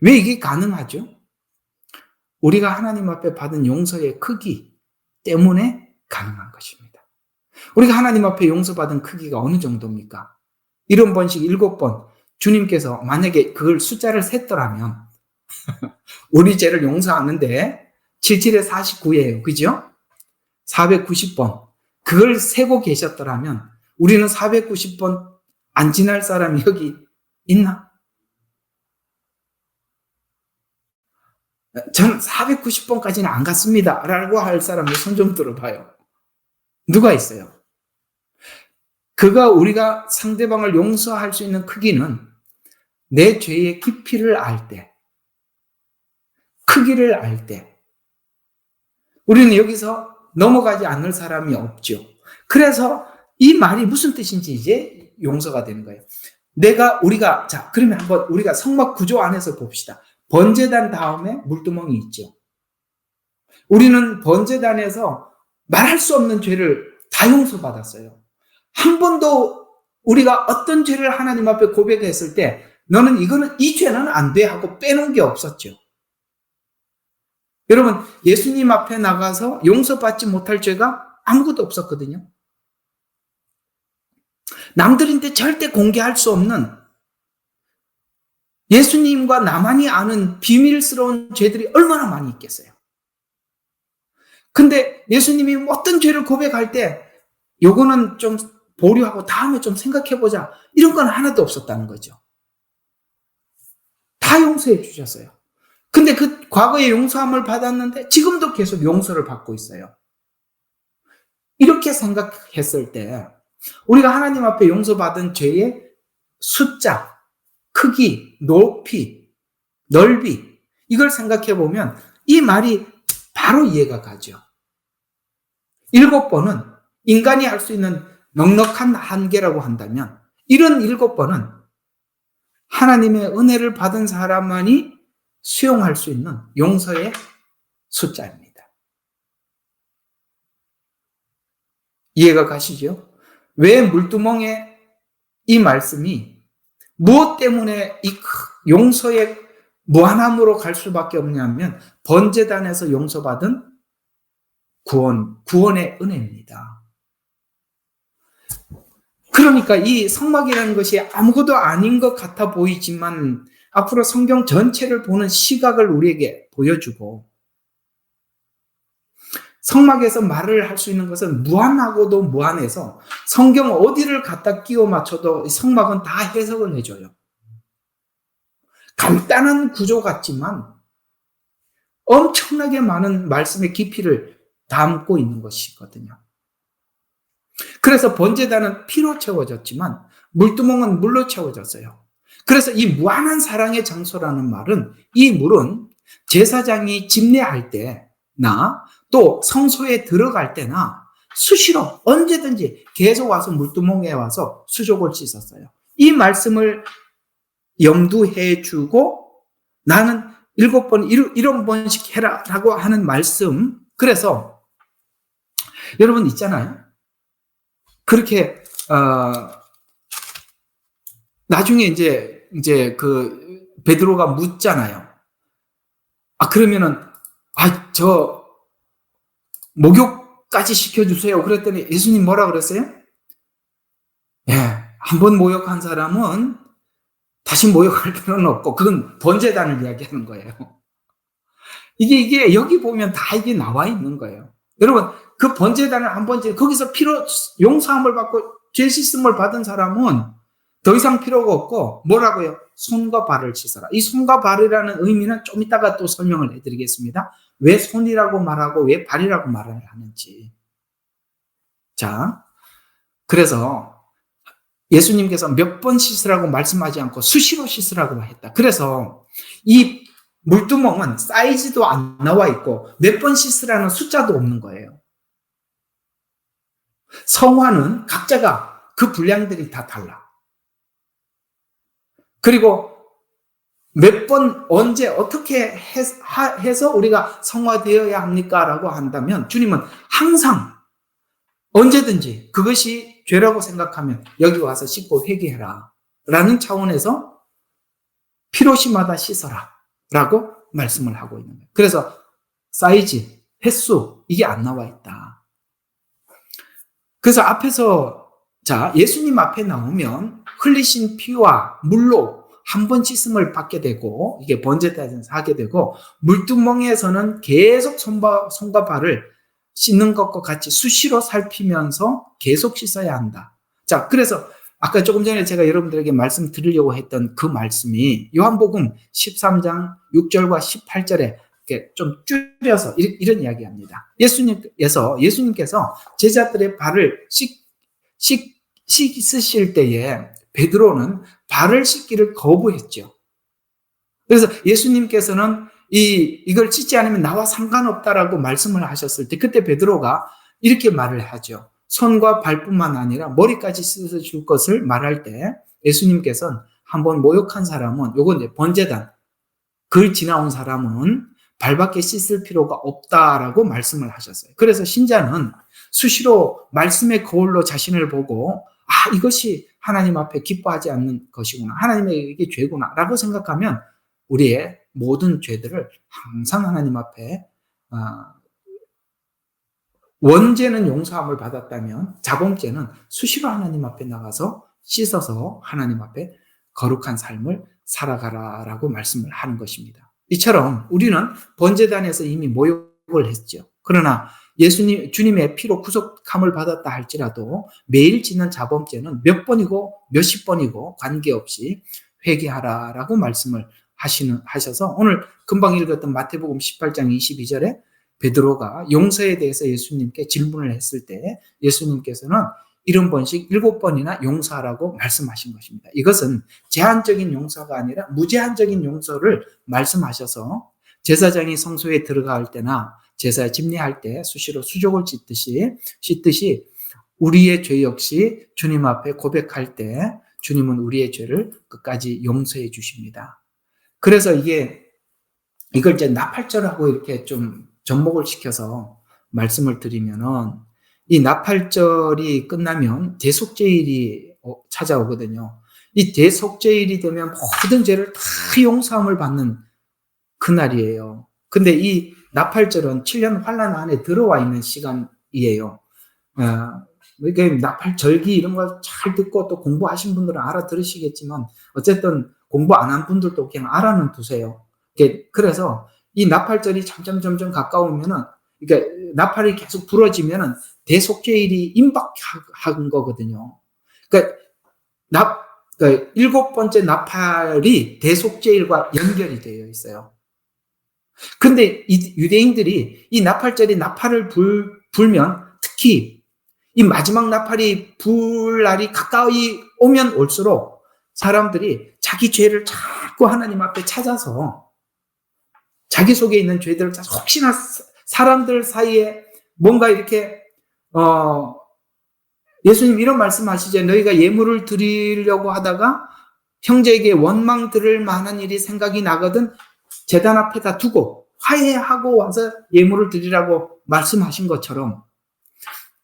왜 이게 가능하죠? 우리가 하나님 앞에 받은 용서의 크기 때문에 가능한 것입니다. 우리가 하나님 앞에 용서받은 크기가 어느 정도입니까? 7번씩 7번. 주님께서 만약에 그걸 숫자를 셌더라면 우리 죄를 용서하는데 77에 49예요. 그죠? 490번. 그걸 세고 계셨더라면 우리는 490번 안 지날 사람이 여기 있나? 저는 490번까지는 안 갔습니다. 라고 할 사람의 손 좀 들어봐요. 누가 있어요? 우리가 상대방을 용서할 수 있는 크기는 내 죄의 깊이를 알 때, 크기를 알 때, 우리는 여기서 넘어가지 않을 사람이 없죠. 그래서 이 말이 무슨 뜻인지 이제 용서가 되는 거예요. 자, 그러면 한번 우리가 성막 구조 안에서 봅시다. 번제단 다음에 물두멍이 있죠. 우리는 번제단에서 말할 수 없는 죄를 다 용서받았어요. 한 번도 우리가 어떤 죄를 하나님 앞에 고백했을 때 너는 이 죄는 안 돼 하고 빼놓은 게 없었죠. 여러분, 예수님 앞에 나가서 용서받지 못할 죄가 아무것도 없었거든요. 남들인데 절대 공개할 수 없는 예수님과 나만이 아는 비밀스러운 죄들이 얼마나 많이 있겠어요. 근데 예수님이 어떤 죄를 고백할 때 요거는 좀 보류하고 다음에 좀 생각해보자. 이런 건 하나도 없었다는 거죠. 다 용서해 주셨어요. 근데 그 과거에 용서함을 받았는데 지금도 계속 용서를 받고 있어요. 이렇게 생각했을 때 우리가 하나님 앞에 용서받은 죄의 숫자, 크기, 높이, 넓이 이걸 생각해 보면 이 말이 바로 이해가 가죠. 7번은 인간이 할 수 있는 넉넉한 한계라고 한다면 이런 7번은 하나님의 은혜를 받은 사람만이 수용할 수 있는 용서의 숫자입니다. 이해가 가시죠? 왜 물두멍에 이 말씀이 무엇 때문에 이 용서의 무한함으로 갈 수밖에 없냐면 번제단에서 용서받은 구원의 은혜입니다. 그러니까 이 성막이라는 것이 아무것도 아닌 것 같아 보이지만 앞으로 성경 전체를 보는 시각을 우리에게 보여주고 성막에서 말을 할 수 있는 것은 무한하고도 무한해서 성경 어디를 갖다 끼워 맞춰도 성막은 다 해석을 해줘요. 간단한 구조 같지만 엄청나게 많은 말씀의 깊이를 담고 있는 것이거든요. 그래서 번제단은 피로 채워졌지만 물두멍은 물로 채워졌어요. 그래서 이 무한한 사랑의 장소라는 말은 이 물은 제사장이 집례할 때나 또 성소에 들어갈 때나 수시로 언제든지 계속 와서 물두멍에 와서 수족을 씻었어요. 이 말씀을 염두해 주고 나는 7번 이런 번씩 해라라고 하는 말씀. 그래서 여러분 있잖아요. 그렇게 나중에 이제 그 베드로가 묻잖아요. 그러면은 저 목욕까지 시켜주세요. 그랬더니 예수님 뭐라 그랬어요? 한번 모욕한 사람은 다시 모욕할 필요는 없고 그건 번제단을 이야기하는 거예요. 이게 여기 보면 다 이게 나와 있는 거예요. 여러분 그 번제단을 한번 거기서 피로 용서함을 받고 죄 씻음을 받은 사람은 더 이상 필요가 없고 뭐라고요? 손과 발을 씻어라. 이 손과 발이라는 의미는 좀 이따가 또 설명을 해드리겠습니다. 왜 손이라고 말하고 왜 발이라고 말을 하는지. 자, 그래서 예수님께서 몇 번 씻으라고 말씀하지 않고 수시로 씻으라고 했다. 그래서 이 물두멍은 사이즈도 안 나와 있고 몇 번 씻으라는 숫자도 없는 거예요. 성화는 각자가 그 분량들이 다 달라. 그리고 몇 번, 언제, 어떻게 해서 우리가 성화되어야 합니까? 라고 한다면 주님은 항상 언제든지 그것이 죄라고 생각하면 여기 와서 씻고 회개해라 라는 차원에서 필요시마다 씻어라 라고 말씀을 하고 있는 거예요. 그래서 사이즈, 횟수 이게 안 나와 있다. 그래서 앞에서 예수님 앞에 나오면 흘리신 피와 물로 한 번 씻음을 받게 되고 이게 번제단에서 하게 되고 물두멍에서는 계속 손과 발을 씻는 것과 같이 수시로 살피면서 계속 씻어야 한다. 그래서 아까 조금 전에 제가 여러분들에게 말씀드리려고 했던 그 말씀이 요한복음 13장 6절과 18절에 이렇게 좀 줄여서 이런 이야기합니다. 예수님께서 제자들의 발을 씻으실 때에 베드로는 발을 씻기를 거부했죠. 그래서 예수님께서는 이걸 씻지 않으면 나와 상관없다라고 말씀을 하셨을 때 그때 베드로가 이렇게 말을 하죠. 손과 발뿐만 아니라 머리까지 씻어줄 것을 말할 때 예수님께서는 한번 모욕한 사람은 요건 이제 번제단 글 지나온 사람은 발밖에 씻을 필요가 없다라고 말씀을 하셨어요. 그래서 신자는 수시로 말씀의 거울로 자신을 보고 이것이 하나님 앞에 기뻐하지 않는 것이구나. 하나님에게 죄구나 라고 생각하면 우리의 모든 죄들을 항상 하나님 앞에 원죄는 용서함을 받았다면 자범죄는 수시로 하나님 앞에 나가서 씻어서 하나님 앞에 거룩한 삶을 살아가라라고 말씀을 하는 것입니다. 이처럼 우리는 번제단에서 이미 모욕을 했죠. 그러나 주님의 피로 구속함을 받았다 할지라도 매일 짓는 자범죄는 몇 번이고 몇십 번이고 관계없이 회개하라라고 말씀을 하셔서 오늘 금방 읽었던 마태복음 18장 22절에 베드로가 용서에 대해서 예수님께 질문을 했을 때 예수님께서는 70번씩 7번이나 용서하라고 말씀하신 것입니다. 이것은 제한적인 용서가 아니라 무제한적인 용서를 말씀하셔서 제사장이 성소에 들어갈 때나 제사에 집례할 때 수시로 수족을 씻듯이 우리의 죄 역시 주님 앞에 고백할 때 주님은 우리의 죄를 끝까지 용서해 주십니다. 그래서 이걸 이제 나팔절하고 이렇게 좀 접목을 시켜서 말씀을 드리면은 이 나팔절이 끝나면 대속죄일이 찾아오거든요. 이 대속죄일이 되면 모든 죄를 다 용서함을 받는 그날이에요. 근데 이 나팔절은 7년 환란 안에 들어와 있는 시간이에요. 이게 나팔절기 이런 걸 잘 듣고 또 공부하신 분들은 알아들으시겠지만 어쨌든 공부 안 한 분들도 그냥 알아는 두세요. 그래서 이 나팔절이 점점 가까우면은 그러니까 나팔이 계속 부러지면은 대속죄일이 임박한 거거든요. 그러니까 7번째 나팔이 대속죄일과 연결이 되어 있어요. 근데 이 유대인들이 이 나팔절이 불면 특히 이 마지막 나팔이 불 날이 가까이 오면 올수록 사람들이 자기 죄를 자꾸 하나님 앞에 찾아서 자기 속에 있는 죄들을 찾아서 혹시나 사람들 사이에 뭔가 이렇게 예수님 이런 말씀하시죠. 너희가 예물을 드리려고 하다가 형제에게 원망 들을 만한 일이 생각이 나거든 제단 앞에다 두고 화해하고 와서 예물을 드리라고 말씀하신 것처럼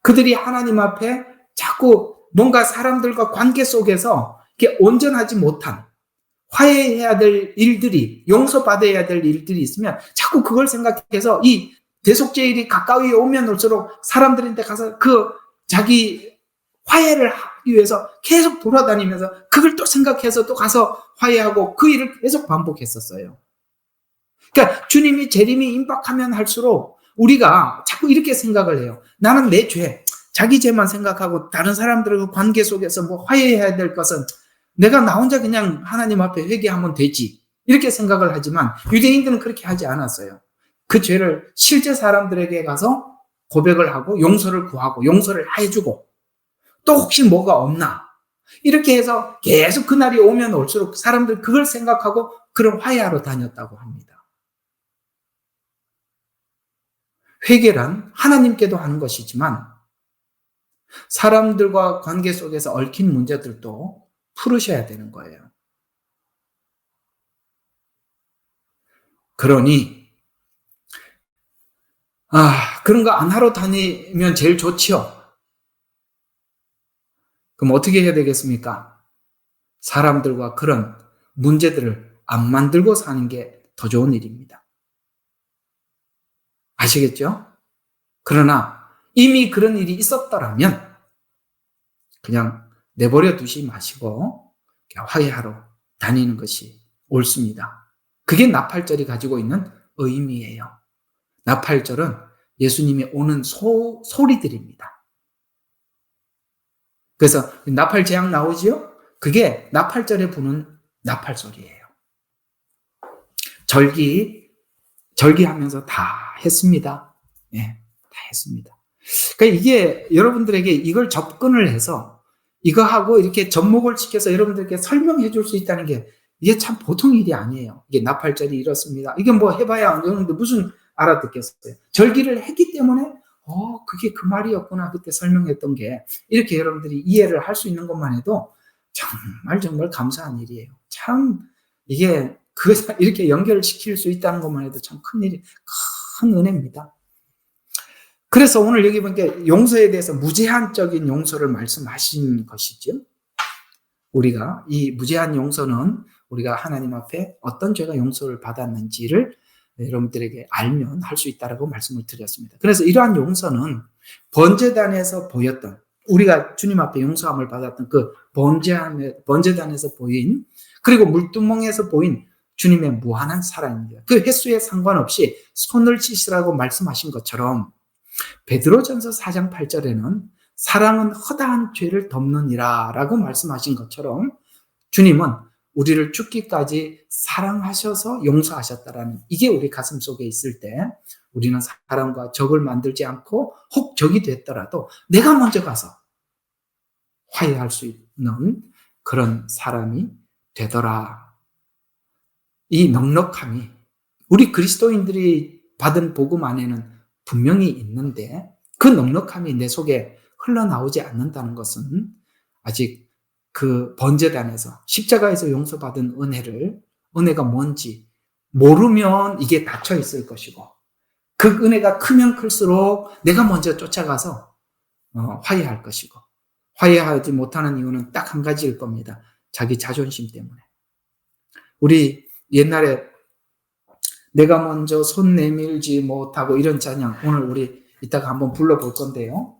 그들이 하나님 앞에 자꾸 뭔가 사람들과 관계 속에서 이렇게 온전하지 못한 화해해야 될 일들이, 용서받아야 될 일들이 있으면 자꾸 그걸 생각해서 이 대속죄일이 가까이 오면 올수록 사람들한테 가서 자기 화해를 하기 위해서 계속 돌아다니면서 그걸 또 생각해서 또 가서 화해하고 그 일을 계속 반복했었어요. 그러니까 주님이 재림이 임박하면 할수록 우리가 자꾸 이렇게 생각을 해요. 나는 내 죄, 자기 죄만 생각하고 다른 사람들과 관계 속에서 뭐 화해해야 될 것은 내가 나 혼자 그냥 하나님 앞에 회개하면 되지. 이렇게 생각을 하지만 유대인들은 그렇게 하지 않았어요. 그 죄를 실제 사람들에게 가서 고백을 하고 용서를 구하고 용서를 해주고 또 혹시 뭐가 없나. 이렇게 해서 계속 그날이 오면 올수록 사람들 그걸 생각하고 그런 화해하러 다녔다고 합니다. 회개란 하나님께도 하는 것이지만 사람들과 관계 속에서 얽힌 문제들도 풀으셔야 되는 거예요. 그러니 그런 거 안 하러 다니면 제일 좋지요. 그럼 어떻게 해야 되겠습니까? 사람들과 그런 문제들을 안 만들고 사는 게 더 좋은 일입니다. 아시겠죠? 그러나 이미 그런 일이 있었더라면 그냥 내버려 두지 마시고 화해하러 다니는 것이 옳습니다. 그게 나팔절이 가지고 있는 의미예요. 나팔절은 예수님이 오는 소리들입니다. 그래서 나팔 재앙 나오지요? 그게 나팔절에 부는 나팔 소리예요. 절기하면서 다 했습니다. 예, 다 했습니다. 그러니까 이게 여러분들에게 이걸 접근을 해서 이거 하고 이렇게 접목을 시켜서 여러분들께 설명해 줄 수 있다는 게 이게 참 보통 일이 아니에요. 이게 나팔절이 이렇습니다. 이게 뭐 해봐야 여러분들 무슨 알아듣겠어요. 절기를 했기 때문에 그게 그 말이었구나. 그때 설명했던 게 이렇게 여러분들이 이해를 할 수 있는 것만 해도 정말 감사한 일이에요. 참 이게 이렇게 연결시킬 수 있다는 것만 해도 참 큰 은혜입니다. 그래서 오늘 여기 보니까 용서에 대해서 무제한적인 용서를 말씀하신 것이죠. 우리가 이 무제한 용서는 우리가 하나님 앞에 어떤 죄가 용서를 받았는지를 여러분들에게 알면 할 수 있다라고 말씀을 드렸습니다. 그래서 이러한 용서는 번제단에서 보였던 우리가 주님 앞에 용서함을 받았던 그 번제단에서 보인 그리고 물두멍에서 보인 주님의 무한한 사랑입니다. 그 횟수에 상관없이 손을 씻으라고 말씀하신 것처럼 베드로전서 4장 8절에는 사랑은 허다한 죄를 덮느니라 라고 말씀하신 것처럼 주님은 우리를 죽기까지 사랑하셔서 용서하셨다라는 이게 우리 가슴 속에 있을 때 우리는 사람과 적을 만들지 않고 혹 적이 됐더라도 내가 먼저 가서 화해할 수 있는 그런 사람이 되더라. 이 넉넉함이 우리 그리스도인들이 받은 복음 안에는 분명히 있는데 그 넉넉함이 내 속에 흘러나오지 않는다는 것은 아직 그 번제단에서 십자가에서 용서받은 은혜가 뭔지 모르면 이게 닫혀 있을 것이고 그 은혜가 크면 클수록 내가 먼저 쫓아가서 화해할 것이고 화해하지 못하는 이유는 딱 한 가지일 겁니다. 자기 자존심 때문에. 우리 옛날에 내가 먼저 손 내밀지 못하고 이런 찬양 오늘 우리 이따가 한번 불러볼 건데요.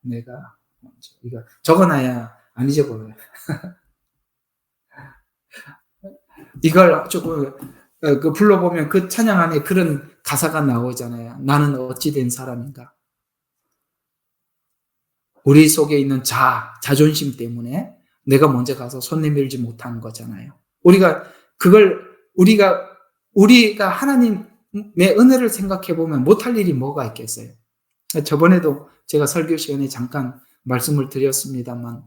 내가 먼저 이거 적어놔야 안 잊어버려요. 이걸 조금 불러보면 그 찬양 안에 그런 가사가 나오잖아요. 나는 어찌 된 사람인가. 우리 속에 있는 자존심 때문에 내가 먼저 가서 손 내밀지 못하는 거잖아요. 우리가 하나님의 은혜를 생각해 보면 못할 일이 뭐가 있겠어요. 저번에도 제가 설교 시간에 잠깐 말씀을 드렸습니다만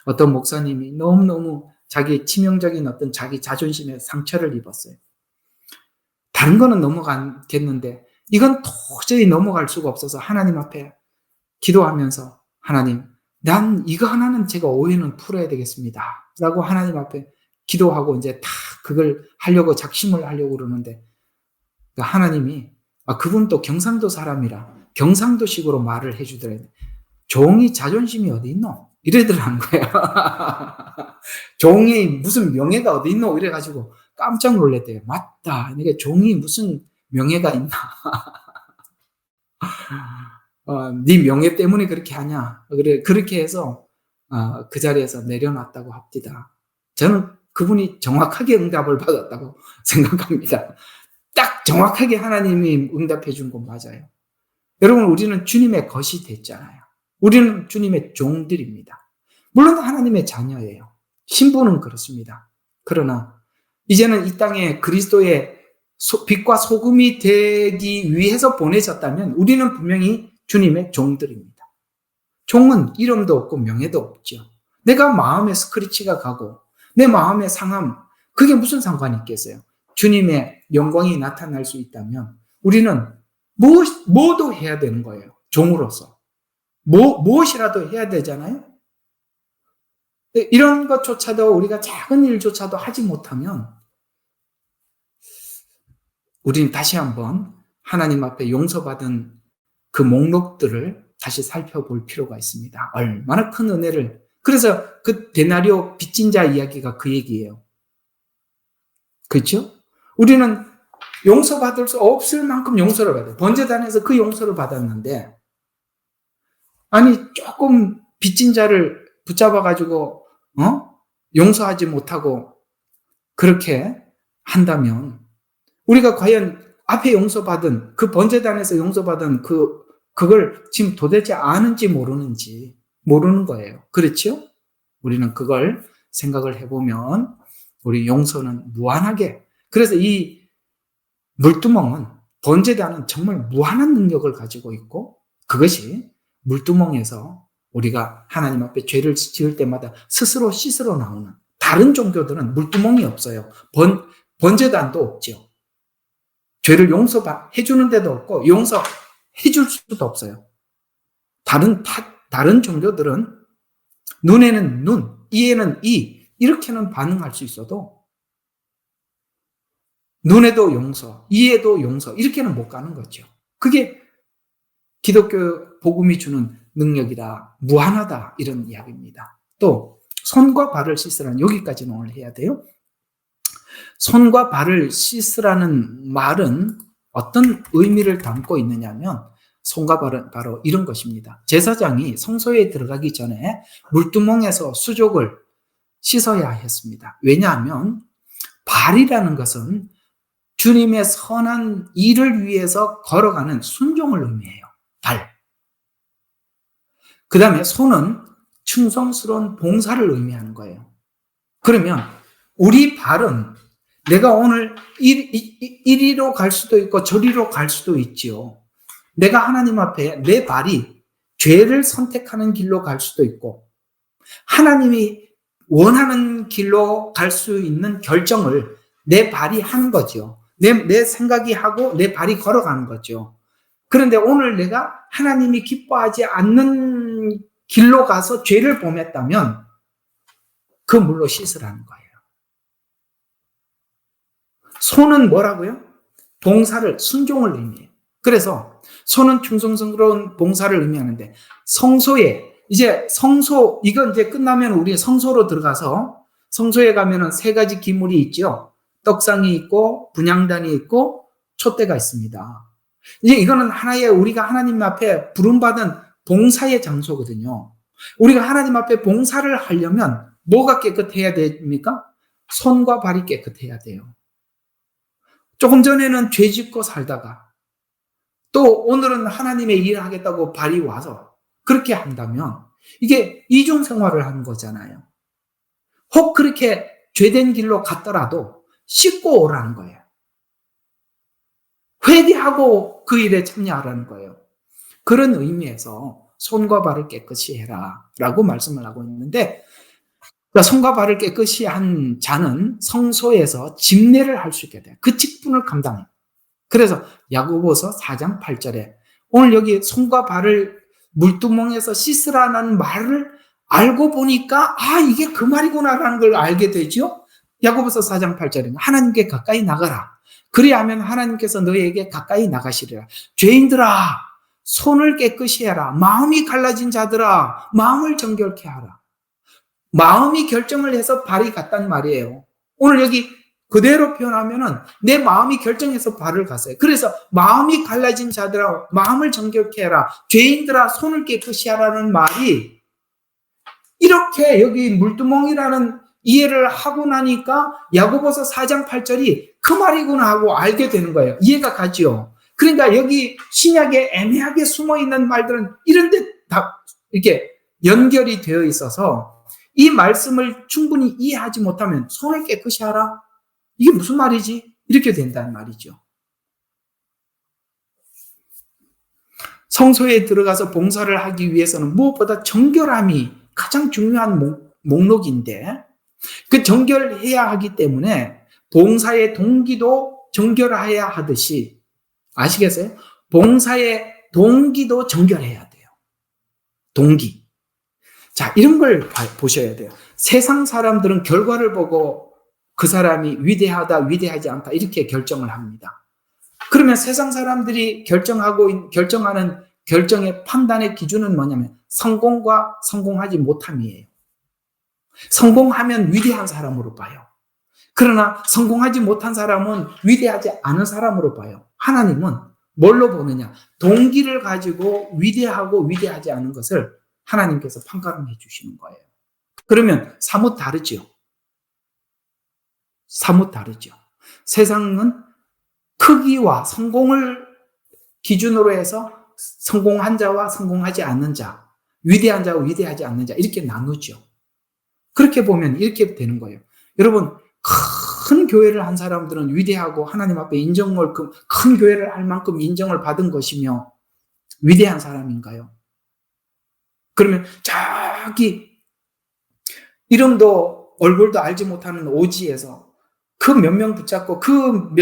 어떤 목사님이 너무너무 자기 치명적인 어떤 자기 자존심에 상처를 입었어요. 다른 거는 넘어가겠는데 이건 도저히 넘어갈 수가 없어서 하나님 앞에 기도하면서 하나님, 난 이거 하나는 제가 오해는 풀어야 되겠습니다. 라고 하나님 앞에 기도하고 이제 다 그걸 하려고 작심을 하려고 그러는데 하나님이 그분 또 경상도 사람이라 경상도식으로 말을 해주더래요. 종이 자존심이 어디 있노? 이래더라는 거예요. 종이 무슨 명예가 어디 있노? 이래가지고 깜짝 놀랐대요. 맞다. 그러니까 종이 무슨 명예가 있나? 네 명예 때문에 그렇게 하냐? 그렇게 해서 그 자리에서 내려놨다고 합니다. 저는 그분이 정확하게 응답을 받았다고 생각합니다. 딱 정확하게 하나님이 응답해 준 건 맞아요. 여러분, 우리는 주님의 것이 됐잖아요. 우리는 주님의 종들입니다. 물론 하나님의 자녀예요. 신부는 그렇습니다. 그러나 이제는 이 땅에 그리스도의 빛과 소금이 되기 위해서 보내졌다면 우리는 분명히 주님의 종들입니다. 종은 이름도 없고 명예도 없죠. 내가 마음에 스크래치가 가고 내 마음의 상함, 그게 무슨 상관이 있겠어요? 주님의 영광이 나타날 수 있다면 우리는 뭐도 해야 되는 거예요. 종으로서. 무엇이라도 해야 되잖아요. 이런 것조차도 우리가 작은 일조차도 하지 못하면 우리는 다시 한번 하나님 앞에 용서받은 그 목록들을 다시 살펴볼 필요가 있습니다. 얼마나 큰 은혜를. 그래서 그 데나리오 빚진 자 이야기가 그 얘기예요. 그렇죠? 우리는 용서받을 수 없을 만큼 용서를 받아요. 번제단에서 그 용서를 받았는데 아니 조금 빚진 자를 붙잡아가지고 용서하지 못하고 그렇게 한다면 우리가 과연 앞에 용서받은 그 번제단에서 용서받은 그걸 지금 도대체 아는지 모르는지 모르는 거예요. 그렇죠? 우리는 그걸 생각을 해보면 우리 용서는 무한하게, 그래서 이 물두멍은 번제단은 정말 무한한 능력을 가지고 있고 그것이 물두멍에서 우리가 하나님 앞에 죄를 지을 때마다 스스로 씻으러 나오는, 다른 종교들은 물두멍이 없어요. 번제단도 없죠. 죄를 용서해 주는 데도 없고 용서해 줄 수도 없어요. 다른 종교들은 눈에는 눈, 이에는 이, 이렇게는 반응할 수 있어도 눈에도 용서, 이에도 용서, 이렇게는 못 가는 거죠. 그게 기독교 복음이 주는 능력이다, 무한하다, 이런 이야기입니다. 또 손과 발을 씻으라는, 여기까지는 오늘 해야 돼요. 손과 발을 씻으라는 말은 어떤 의미를 담고 있느냐면 손과 발은 바로 이런 것입니다. 제사장이 성소에 들어가기 전에 물두멍에서 수족을 씻어야 했습니다. 왜냐하면 발이라는 것은 주님의 선한 일을 위해서 걸어가는 순종을 의미해요. 발. 그 다음에 손은 충성스러운 봉사를 의미하는 거예요. 그러면 우리 발은 내가 오늘 이리로 갈 수도 있고 저리로 갈 수도 있지요. 내가 하나님 앞에 내 발이 죄를 선택하는 길로 갈 수도 있고 하나님이 원하는 길로 갈 수 있는 결정을 내 발이 하는 거죠. 내 생각이 하고 내 발이 걸어가는 거죠. 그런데 오늘 내가 하나님이 기뻐하지 않는 길로 가서 죄를 범했다면 그 물로 씻으라는 거예요. 손은 뭐라고요? 봉사를, 순종을 의미해요. 그래서 손은 충성스러운 봉사를 의미하는데 성소에, 이제 성소, 이건 이제 끝나면 우리 성소로 들어가서 성소에 가면은 세 가지 기물이 있죠. 떡상이 있고 분향단이 있고 촛대가 있습니다. 이제 이거는 하나의 우리가 하나님 앞에 부름받은 봉사의 장소거든요. 우리가 하나님 앞에 봉사를 하려면 뭐가 깨끗해야 됩니까? 손과 발이 깨끗해야 돼요. 조금 전에는 죄 짓고 살다가 또 오늘은 하나님의 일을 하겠다고 발이 와서 그렇게 한다면 이게 이중 생활을 하는 거잖아요. 혹 그렇게 죄된 길로 갔더라도 씻고 오라는 거예요. 회개하고 그 일에 참여하라는 거예요. 그런 의미에서 손과 발을 깨끗이 해라 라고 말씀을 하고 있는데, 그러니까 손과 발을 깨끗이 한 자는 성소에서 집례를 할 수 있게 돼요. 그 직분을 감당해요. 그래서 야고보서 4장 8절에 오늘 여기 손과 발을 물두멍에서 씻으라는 말을 알고 보니까 이게 그 말이구나라는 걸 알게 되죠. 야고보서 4장 8절에 하나님께 가까이 나가라. 그리하면 하나님께서 너희에게 가까이 나가시리라. 죄인들아, 손을 깨끗이 해라. 마음이 갈라진 자들아, 마음을 정결케 하라. 마음이 결정을 해서 발이 갔단 말이에요. 오늘 여기 그대로 표현하면은 내 마음이 결정해서 발을 갔어요. 그래서 마음이 갈라진 자들아, 마음을 정결케 해라. 죄인들아, 손을 깨끗이 하라는 말이 이렇게 여기 물두멍이라는 이해를 하고 나니까 야고보서 4장 8절이 그 말이구나 하고 알게 되는 거예요. 이해가 가죠. 그러니까 여기 신약에 애매하게 숨어있는 말들은 이런 데 다 이렇게 연결이 되어 있어서 이 말씀을 충분히 이해하지 못하면 손을 깨끗이 하라? 이게 무슨 말이지? 이렇게 된다는 말이죠. 성소에 들어가서 봉사를 하기 위해서는 무엇보다 정결함이 가장 중요한 목록인데 그 정결해야 하기 때문에 봉사의 동기도 정결해야 하듯이 아시겠어요? 봉사의 동기도 정결해야 돼요. 동기. 자, 이런 걸 보셔야 돼요. 세상 사람들은 결과를 보고 그 사람이 위대하다, 위대하지 않다 이렇게 결정을 합니다. 그러면 세상 사람들이 결정하는 결정의 판단의 기준은 뭐냐면 성공과 성공하지 못함이에요. 성공하면 위대한 사람으로 봐요. 그러나 성공하지 못한 사람은 위대하지 않은 사람으로 봐요. 하나님은 뭘로 보느냐? 동기를 가지고 위대하고 위대하지 않은 것을 하나님께서 판가름해 주시는 거예요. 그러면 사뭇 다르죠. 사뭇 다르죠. 세상은 크기와 성공을 기준으로 해서 성공한 자와 성공하지 않는 자, 위대한 자와 위대하지 않는 자 이렇게 나누죠. 그렇게 보면 이렇게 되는 거예요. 여러분, 큰 교회를 한 사람들은 위대하고 하나님 앞에 인정을 큰 교회를 할 만큼 인정을 받은 것이며 위대한 사람인가요? 그러면 저기 이름도 얼굴도 알지 못하는 오지에서 그 몇 명 붙잡고 그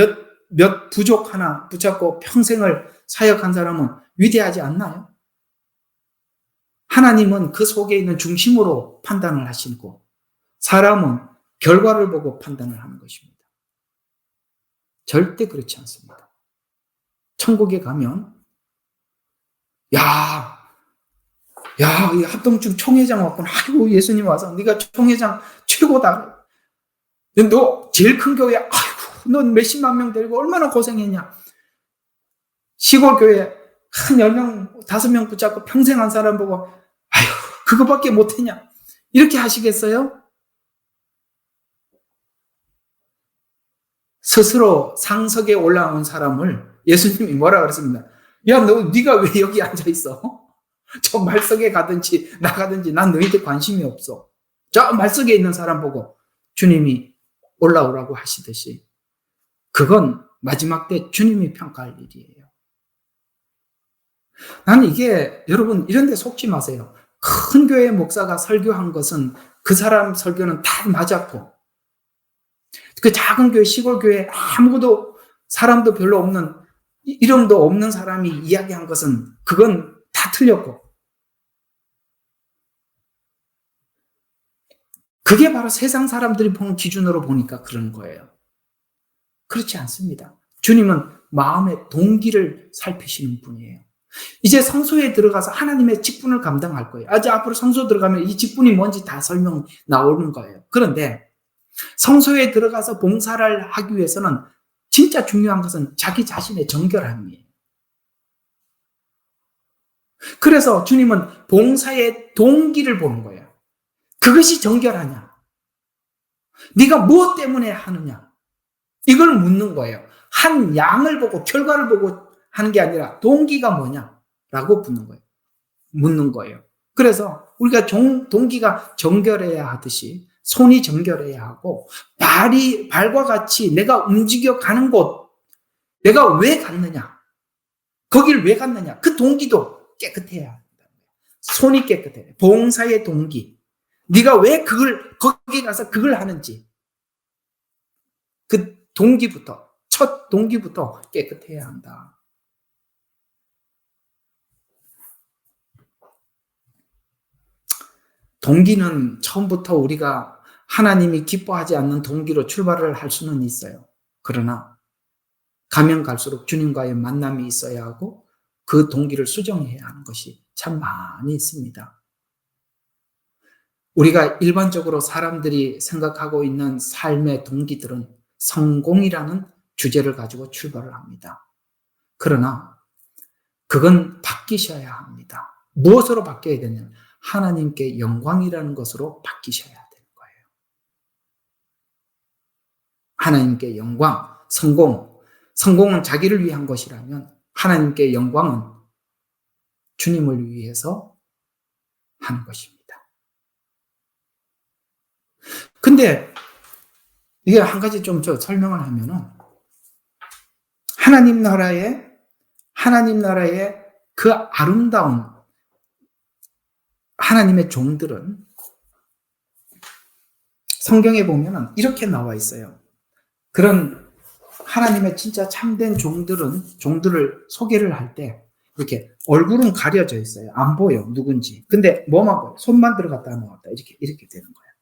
몇 부족 하나 붙잡고 평생을 사역한 사람은 위대하지 않나요? 하나님은 그 속에 있는 중심으로 판단을 하시고 사람은 결과를 보고 판단을 하는 것입니다. 절대 그렇지 않습니다. 천국에 가면 이 합동충 총회장 왔구나. 아이고, 예수님 와서 네가 총회장 최고다. 너 제일 큰 교회, 아이고, 넌 몇십만 명 데리고 얼마나 고생했냐. 시골 교회 한 10명, 5명 붙잡고 평생 한 사람 보고 아이고, 그거밖에 못했냐. 이렇게 하시겠어요? 스스로 상석에 올라온 사람을 예수님이 뭐라 그랬습니다. 야, 네가 왜 여기 앉아 있어? 저 말석에 가든지 나가든지 난 너희한테 관심이 없어. 저 말석에 있는 사람 보고 주님이 올라오라고 하시듯이 그건 마지막 때 주님이 평가할 일이에요. 나는 이게 여러분 이런 데 속지 마세요. 큰 교회 목사가 설교한 것은 그 사람 설교는 다 맞았고 그 작은 교회 시골 교회 아무도 사람도 별로 없는 이름도 없는 사람이 이야기한 것은 그건 다 틀렸고 그게 바로 세상 사람들이 보는 기준으로 보니까 그런 거예요. 그렇지 않습니다. 주님은 마음의 동기를 살피시는 분이에요. 이제 성소에 들어가서 하나님의 직분을 감당할 거예요. 이제 앞으로 성소 들어가면 이 직분이 뭔지 다 설명 나오는 거예요. 그런데 성소에 들어가서 봉사를 하기 위해서는 진짜 중요한 것은 자기 자신의 정결함이에요. 그래서 주님은 봉사의 동기를 보는 거예요. 그것이 정결하냐? 네가 무엇 때문에 하느냐? 이걸 묻는 거예요. 한 양을 보고 결과를 보고 하는 게 아니라 동기가 뭐냐라고 묻는 거예요. 그래서 우리가 동기가 정결해야 하듯이 손이 정결해야 하고 발과 같이 내가 움직여 가는 곳 내가 왜 갔느냐? 거길 왜 갔느냐? 그 동기도 깨끗해야 한다. 손이 깨끗해야 돼. 봉사의 동기. 네가 왜 거기 가서 그걸 하는지 그 동기부터 첫 동기부터 깨끗해야 한다. 동기는 처음부터 우리가 하나님이 기뻐하지 않는 동기로 출발을 할 수는 있어요. 그러나 가면 갈수록 주님과의 만남이 있어야 하고 그 동기를 수정해야 하는 것이 참 많이 있습니다. 우리가 일반적으로 사람들이 생각하고 있는 삶의 동기들은 성공이라는 주제를 가지고 출발을 합니다. 그러나 그건 바뀌셔야 합니다. 무엇으로 바뀌어야 되냐면 하나님께 영광이라는 것으로 바뀌셔야 되는 거예요. 하나님께 영광, 성공은 자기를 위한 것이라면 하나님께 영광은 주님을 위해서 하는 것입니다. 근데 이게 한 가지 좀 설명을 하면은 하나님 나라의 그 아름다운 하나님의 종들은 성경에 보면은 이렇게 나와 있어요. 그런 하나님의 진짜 참된 종들을 소개를 할 때 이렇게 얼굴은 가려져 있어요. 안 보여, 누군지. 근데 뭐만 보여? 손만 들어갔다 나왔다. 이렇게 되는 거예요.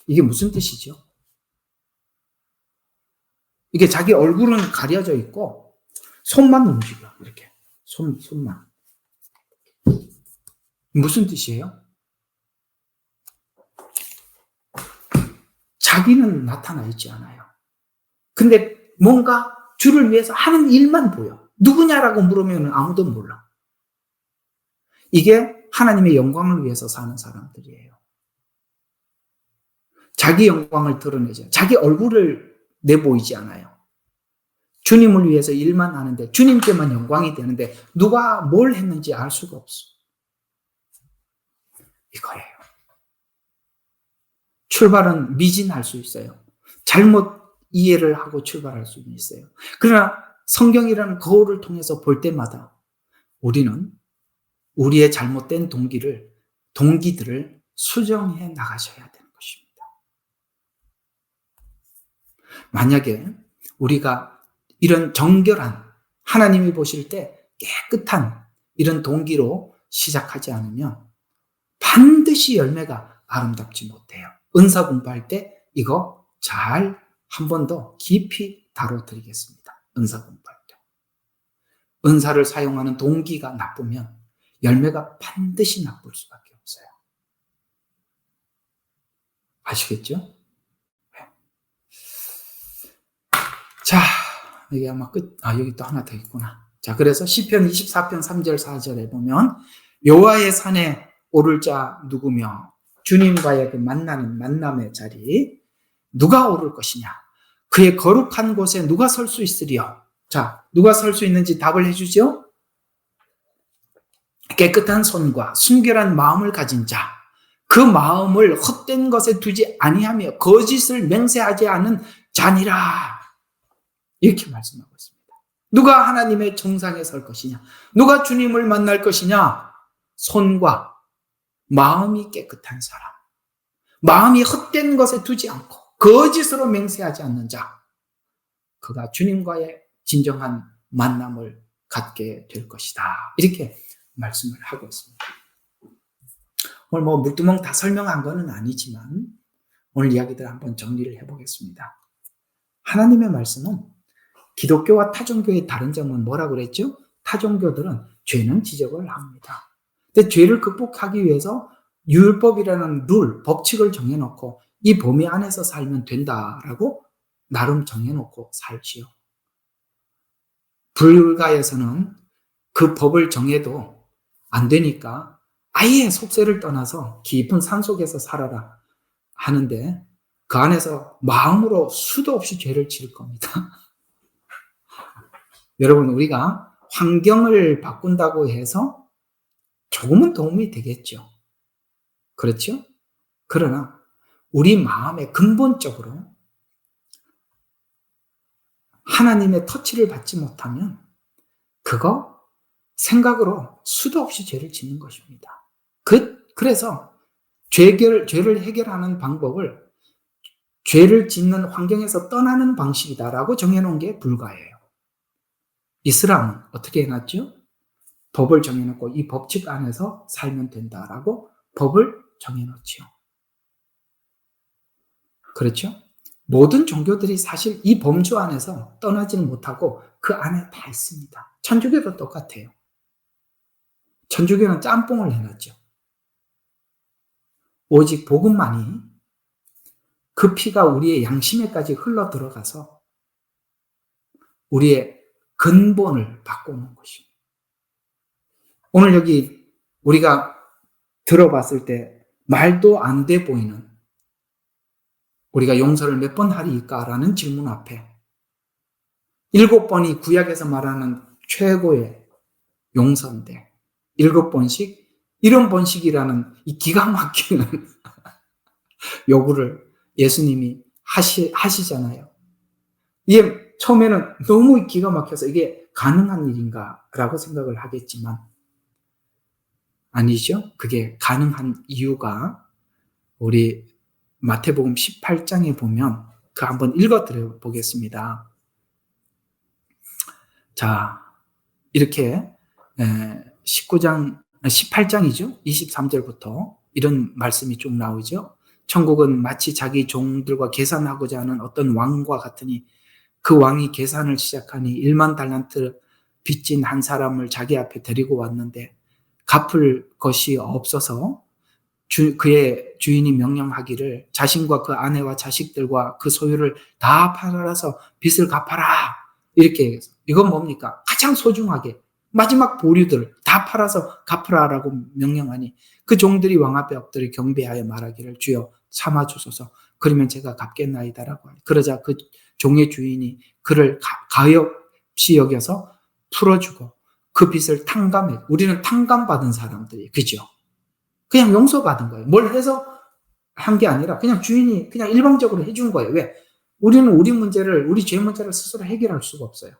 이게 무슨 뜻이죠? 이게 자기 얼굴은 가려져 있고 손만 움직여. 이렇게. 손만. 무슨 뜻이에요? 자기는 나타나 있지 않아요. 근데 뭔가 주를 위해서 하는 일만 보여. 누구냐라고 물으면 아무도 몰라. 이게 하나님의 영광을 위해서 사는 사람들이에요. 자기 영광을 드러내죠. 자기 얼굴을 내보이지 않아요. 주님을 위해서 일만 하는데 주님께만 영광이 되는데 누가 뭘 했는지 알 수가 없어. 이거예요. 출발은 미진할 수 있어요. 잘못 이해를 하고 출발할 수는 있어요. 그러나 성경이라는 거울을 통해서 볼 때마다 우리는 우리의 잘못된 동기들을 수정해 나가셔야 되는 것입니다. 만약에 우리가 이런 정결한 하나님이 보실 때 깨끗한 이런 동기로 시작하지 않으면 반드시 열매가 아름답지 못해요. 은사 공부할 때 이거 잘 한 번 더 깊이 다뤄드리겠습니다. 은사 공부할 때. 은사를 사용하는 동기가 나쁘면 열매가 반드시 나쁠 수밖에 없어요. 아시겠죠? 자, 이게 아마 여기 또 하나 더 있구나. 자, 그래서 시편 24편 3절 4절에 보면 여호와의 산에 오를 자 누구며 주님과의 그 만남의 자리 누가 오를 것이냐? 그의 거룩한 곳에 누가 설 수 있으리요? 자, 누가 설 수 있는지 답을 해주죠? 깨끗한 손과 순결한 마음을 가진 자, 그 마음을 헛된 것에 두지 아니하며 거짓을 맹세하지 않은 자니라. 이렇게 말씀하고 있습니다. 누가 하나님의 정상에 설 것이냐? 누가 주님을 만날 것이냐? 손과 마음이 깨끗한 사람. 마음이 헛된 것에 두지 않고 거짓으로 맹세하지 않는 자. 그가 주님과의 진정한 만남을 갖게 될 것이다. 이렇게 말씀을 하고 있습니다. 오늘 물두멍 다 설명한 것은 아니지만 오늘 이야기들 한번 정리를 해보겠습니다. 하나님의 말씀은 기독교와 타종교의 다른 점은 뭐라고 그랬죠? 타종교들은 죄는 지적을 합니다. 근데 죄를 극복하기 위해서 율법이라는 법칙을 정해놓고 이 범위 안에서 살면 된다라고 나름 정해놓고 살지요. 불가에서는 그 법을 정해도 안 되니까 아예 속세를 떠나서 깊은 산속에서 살아라 하는데 그 안에서 마음으로 수도 없이 죄를 지을 겁니다. 여러분, 우리가 환경을 바꾼다고 해서 조금은 도움이 되겠죠. 그렇죠? 그러나 우리 마음에 근본적으로 하나님의 터치를 받지 못하면 그거 생각으로 수도 없이 죄를 짓는 것입니다. 그래서 죄를 해결하는 방법을 죄를 짓는 환경에서 떠나는 방식이다라고 정해놓은 게 불가예요. 이슬람은 어떻게 해놨죠? 법을 정해놓고 이 법칙 안에서 살면 된다라고 법을 정해놓지요. 그렇죠? 모든 종교들이 사실 이 범주 안에서 떠나지는 못하고 그 안에 다 있습니다. 천주교도 똑같아요. 천주교는 짬뽕을 해놨죠. 오직 복음만이 그 피가 우리의 양심에까지 흘러 들어가서 우리의 근본을 바꾸는 것입니다. 오늘 여기 우리가 들어봤을 때 말도 안 돼 보이는 우리가 용서를 몇 번 하리까라는 질문 앞에 7번이 구약에서 말하는 최고의 용서인데 7번씩 70번씩이라는 이 기가 막히는 요구를 예수님이 하시잖아요. 이게 처음에는 너무 기가 막혀서 이게 가능한 일인가라고 생각을 하겠지만 아니죠. 그게 가능한 이유가 우리 마태복음 18장에 보면 그 한번 읽어드려 보겠습니다. 자, 이렇게 18장이죠. 23절부터 이런 말씀이 쭉 나오죠. 천국은 마치 자기 종들과 계산하고자 하는 어떤 왕과 같으니 그 왕이 계산을 시작하니 1만 달란트 빚진 한 사람을 자기 앞에 데리고 왔는데 갚을 것이 없어서 그의 주인이 명령하기를 자신과 그 아내와 자식들과 그 소유를 다 팔아서 빚을 갚아라. 이렇게 해서 이건 뭡니까? 가장 소중하게 마지막 보류들 다 팔아서 갚으라라고 명령하니 그 종들이 왕 앞에 엎드려 경배하여 말하기를 주여 참아주소서 그러면 제가 갚겠나이다라고 하니 그러자 그 종의 주인이 그를 가엾이 여겨서 풀어주고 그 빚을 탕감해. 우리는 탕감받은 사람들이 그죠? 그냥 용서받은 거예요. 뭘 해서 한 게 아니라 그냥 주인이 그냥 일방적으로 해준 거예요. 왜? 우리는 우리 죄 문제를 스스로 해결할 수가 없어요.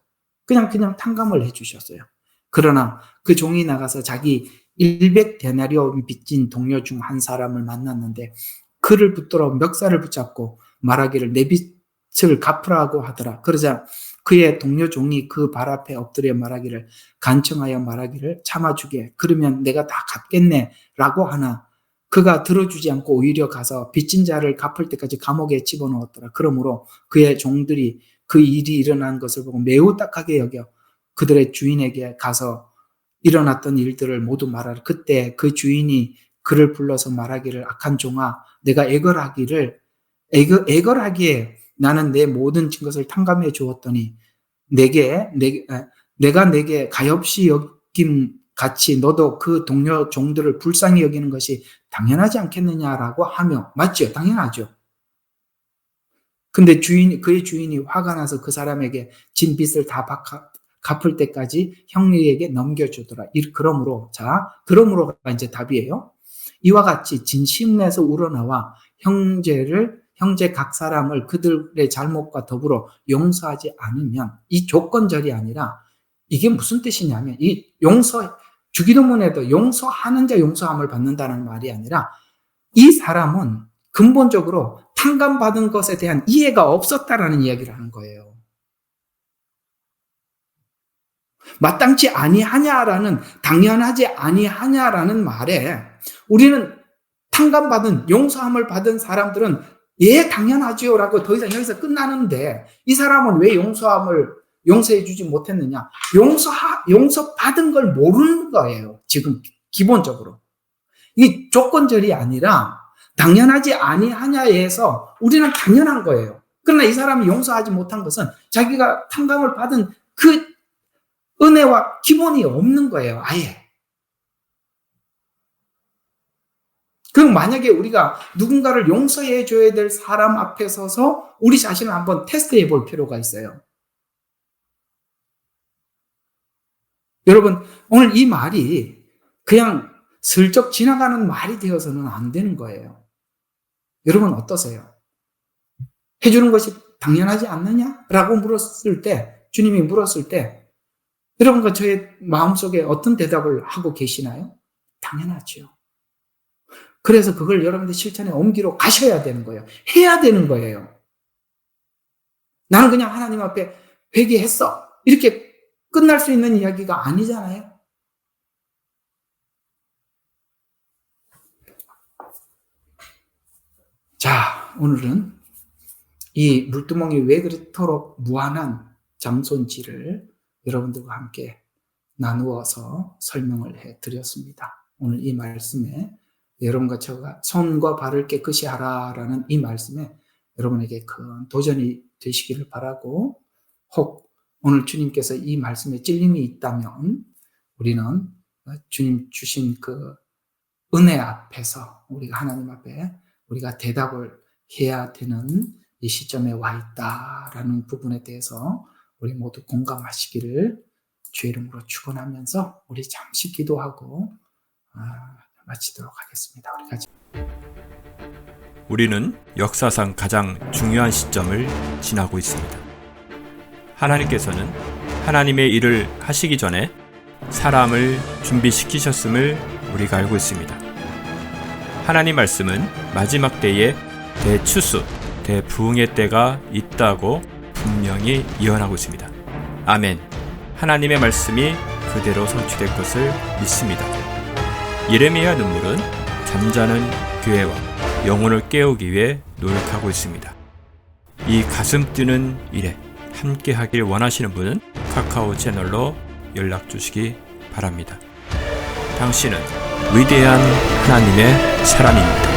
그냥 탕감을 해주셨어요. 그러나 그 종이 나가서 자기 100데나리온 빚진 동료 중 한 사람을 만났는데 그를 붙들어 멱살을 붙잡고 말하기를 내 빚을 갚으라고 하더라. 그러자 그의 동료 종이 그 발 앞에 엎드려 말하기를 간청하여 말하기를 참아주게. 그러면 내가 다 갚겠네 라고 하나 그가 들어주지 않고 오히려 가서 빚진 자를 갚을 때까지 감옥에 집어넣었더라. 그러므로 그의 종들이 그 일이 일어난 것을 보고 매우 딱하게 여겨 그들의 주인에게 가서 일어났던 일들을 모두 말하라. 그때 그 주인이 그를 불러서 말하기를 악한 종아 내가 애걸하기에 나는 내 모든 것을 탕감해 주었더니 내가 내게 가엾이 여김 같이 너도 그 동료 종들을 불쌍히 여기는 것이 당연하지 않겠느냐라고 하며 맞죠? 당연하죠. 근데 그의 주인이 화가 나서 그 사람에게 진 빚을 다 갚을 때까지 형리에게 넘겨주더라. 그러므로가 이제 답이에요. 이와 같이 진심 내서 우러나와 형제 각 사람을 그들의 잘못과 더불어 용서하지 않으면 이 조건절이 아니라 이게 무슨 뜻이냐면 이 주기도문에도 용서하는 자 용서함을 받는다는 말이 아니라 이 사람은 근본적으로 탕감받은 것에 대한 이해가 없었다라는 이야기를 하는 거예요. 마땅치 아니하냐라는 당연하지 아니하냐라는 말에 우리는 탕감받은 용서함을 받은 사람들은 예 당연하지요라고 더 이상 여기서 끝나는데 이 사람은 왜 용서해 주지 못했느냐? 용서받은 걸 모르는 거예요. 지금 기본적으로. 이 조건절이 아니라 당연하지 아니하냐에서 우리는 당연한 거예요. 그러나 이 사람이 용서하지 못한 것은 자기가 탕감을 받은 그 은혜와 기본이 없는 거예요. 아예. 그럼 만약에 우리가 누군가를 용서해 줘야 될 사람 앞에 서서 우리 자신을 한번 테스트해 볼 필요가 있어요. 여러분, 오늘 이 말이 그냥 슬쩍 지나가는 말이 되어서는 안 되는 거예요. 여러분 어떠세요? 해주는 것이 당연하지 않느냐? 라고 주님이 물었을 때 여러분과 저의 마음속에 어떤 대답을 하고 계시나요? 당연하죠. 그래서 그걸 여러분들 실천에 옮기러 가셔야 되는 거예요. 해야 되는 거예요. 나는 그냥 하나님 앞에 회개했어. 이렇게 끝날 수 있는 이야기가 아니잖아요. 오늘은 이 물두멍이 왜 그토록 무한한 장소인지를 여러분들과 함께 나누어서 설명을 해드렸습니다. 오늘 이 말씀에 여러분과 제가 손과 발을 깨끗이 하라라는 이 말씀에 여러분에게 큰 도전이 되시기를 바라고, 혹 오늘 주님께서 이 말씀에 찔림이 있다면 우리는 주님 주신 그 은혜 앞에서 우리가 하나님 앞에 우리가 대답을 해야 되는 이 시점에 와 있다라는 부분에 대해서 우리 모두 공감하시기를 주의 이름으로 축원하면서 우리 잠시 기도하고 마치도록 하겠습니다. 우리는 역사상 가장 중요한 시점을 지나고 있습니다. 하나님께서는 하나님의 일을 하시기 전에 사람을 준비시키셨음을 우리가 알고 있습니다. 하나님 말씀은 마지막 때에 대추수, 대부흥의 때가 있다고 분명히 예언하고 있습니다. 아멘. 하나님의 말씀이 그대로 성취될 것을 믿습니다. 예레미야 눈물은 잠자는 교회와 영혼을 깨우기 위해 노력하고 있습니다. 이 가슴 뛰는 일에 함께 하길 원하시는 분은 카카오 채널로 연락 주시기 바랍니다. 당신은 위대한 하나님의 사람입니다.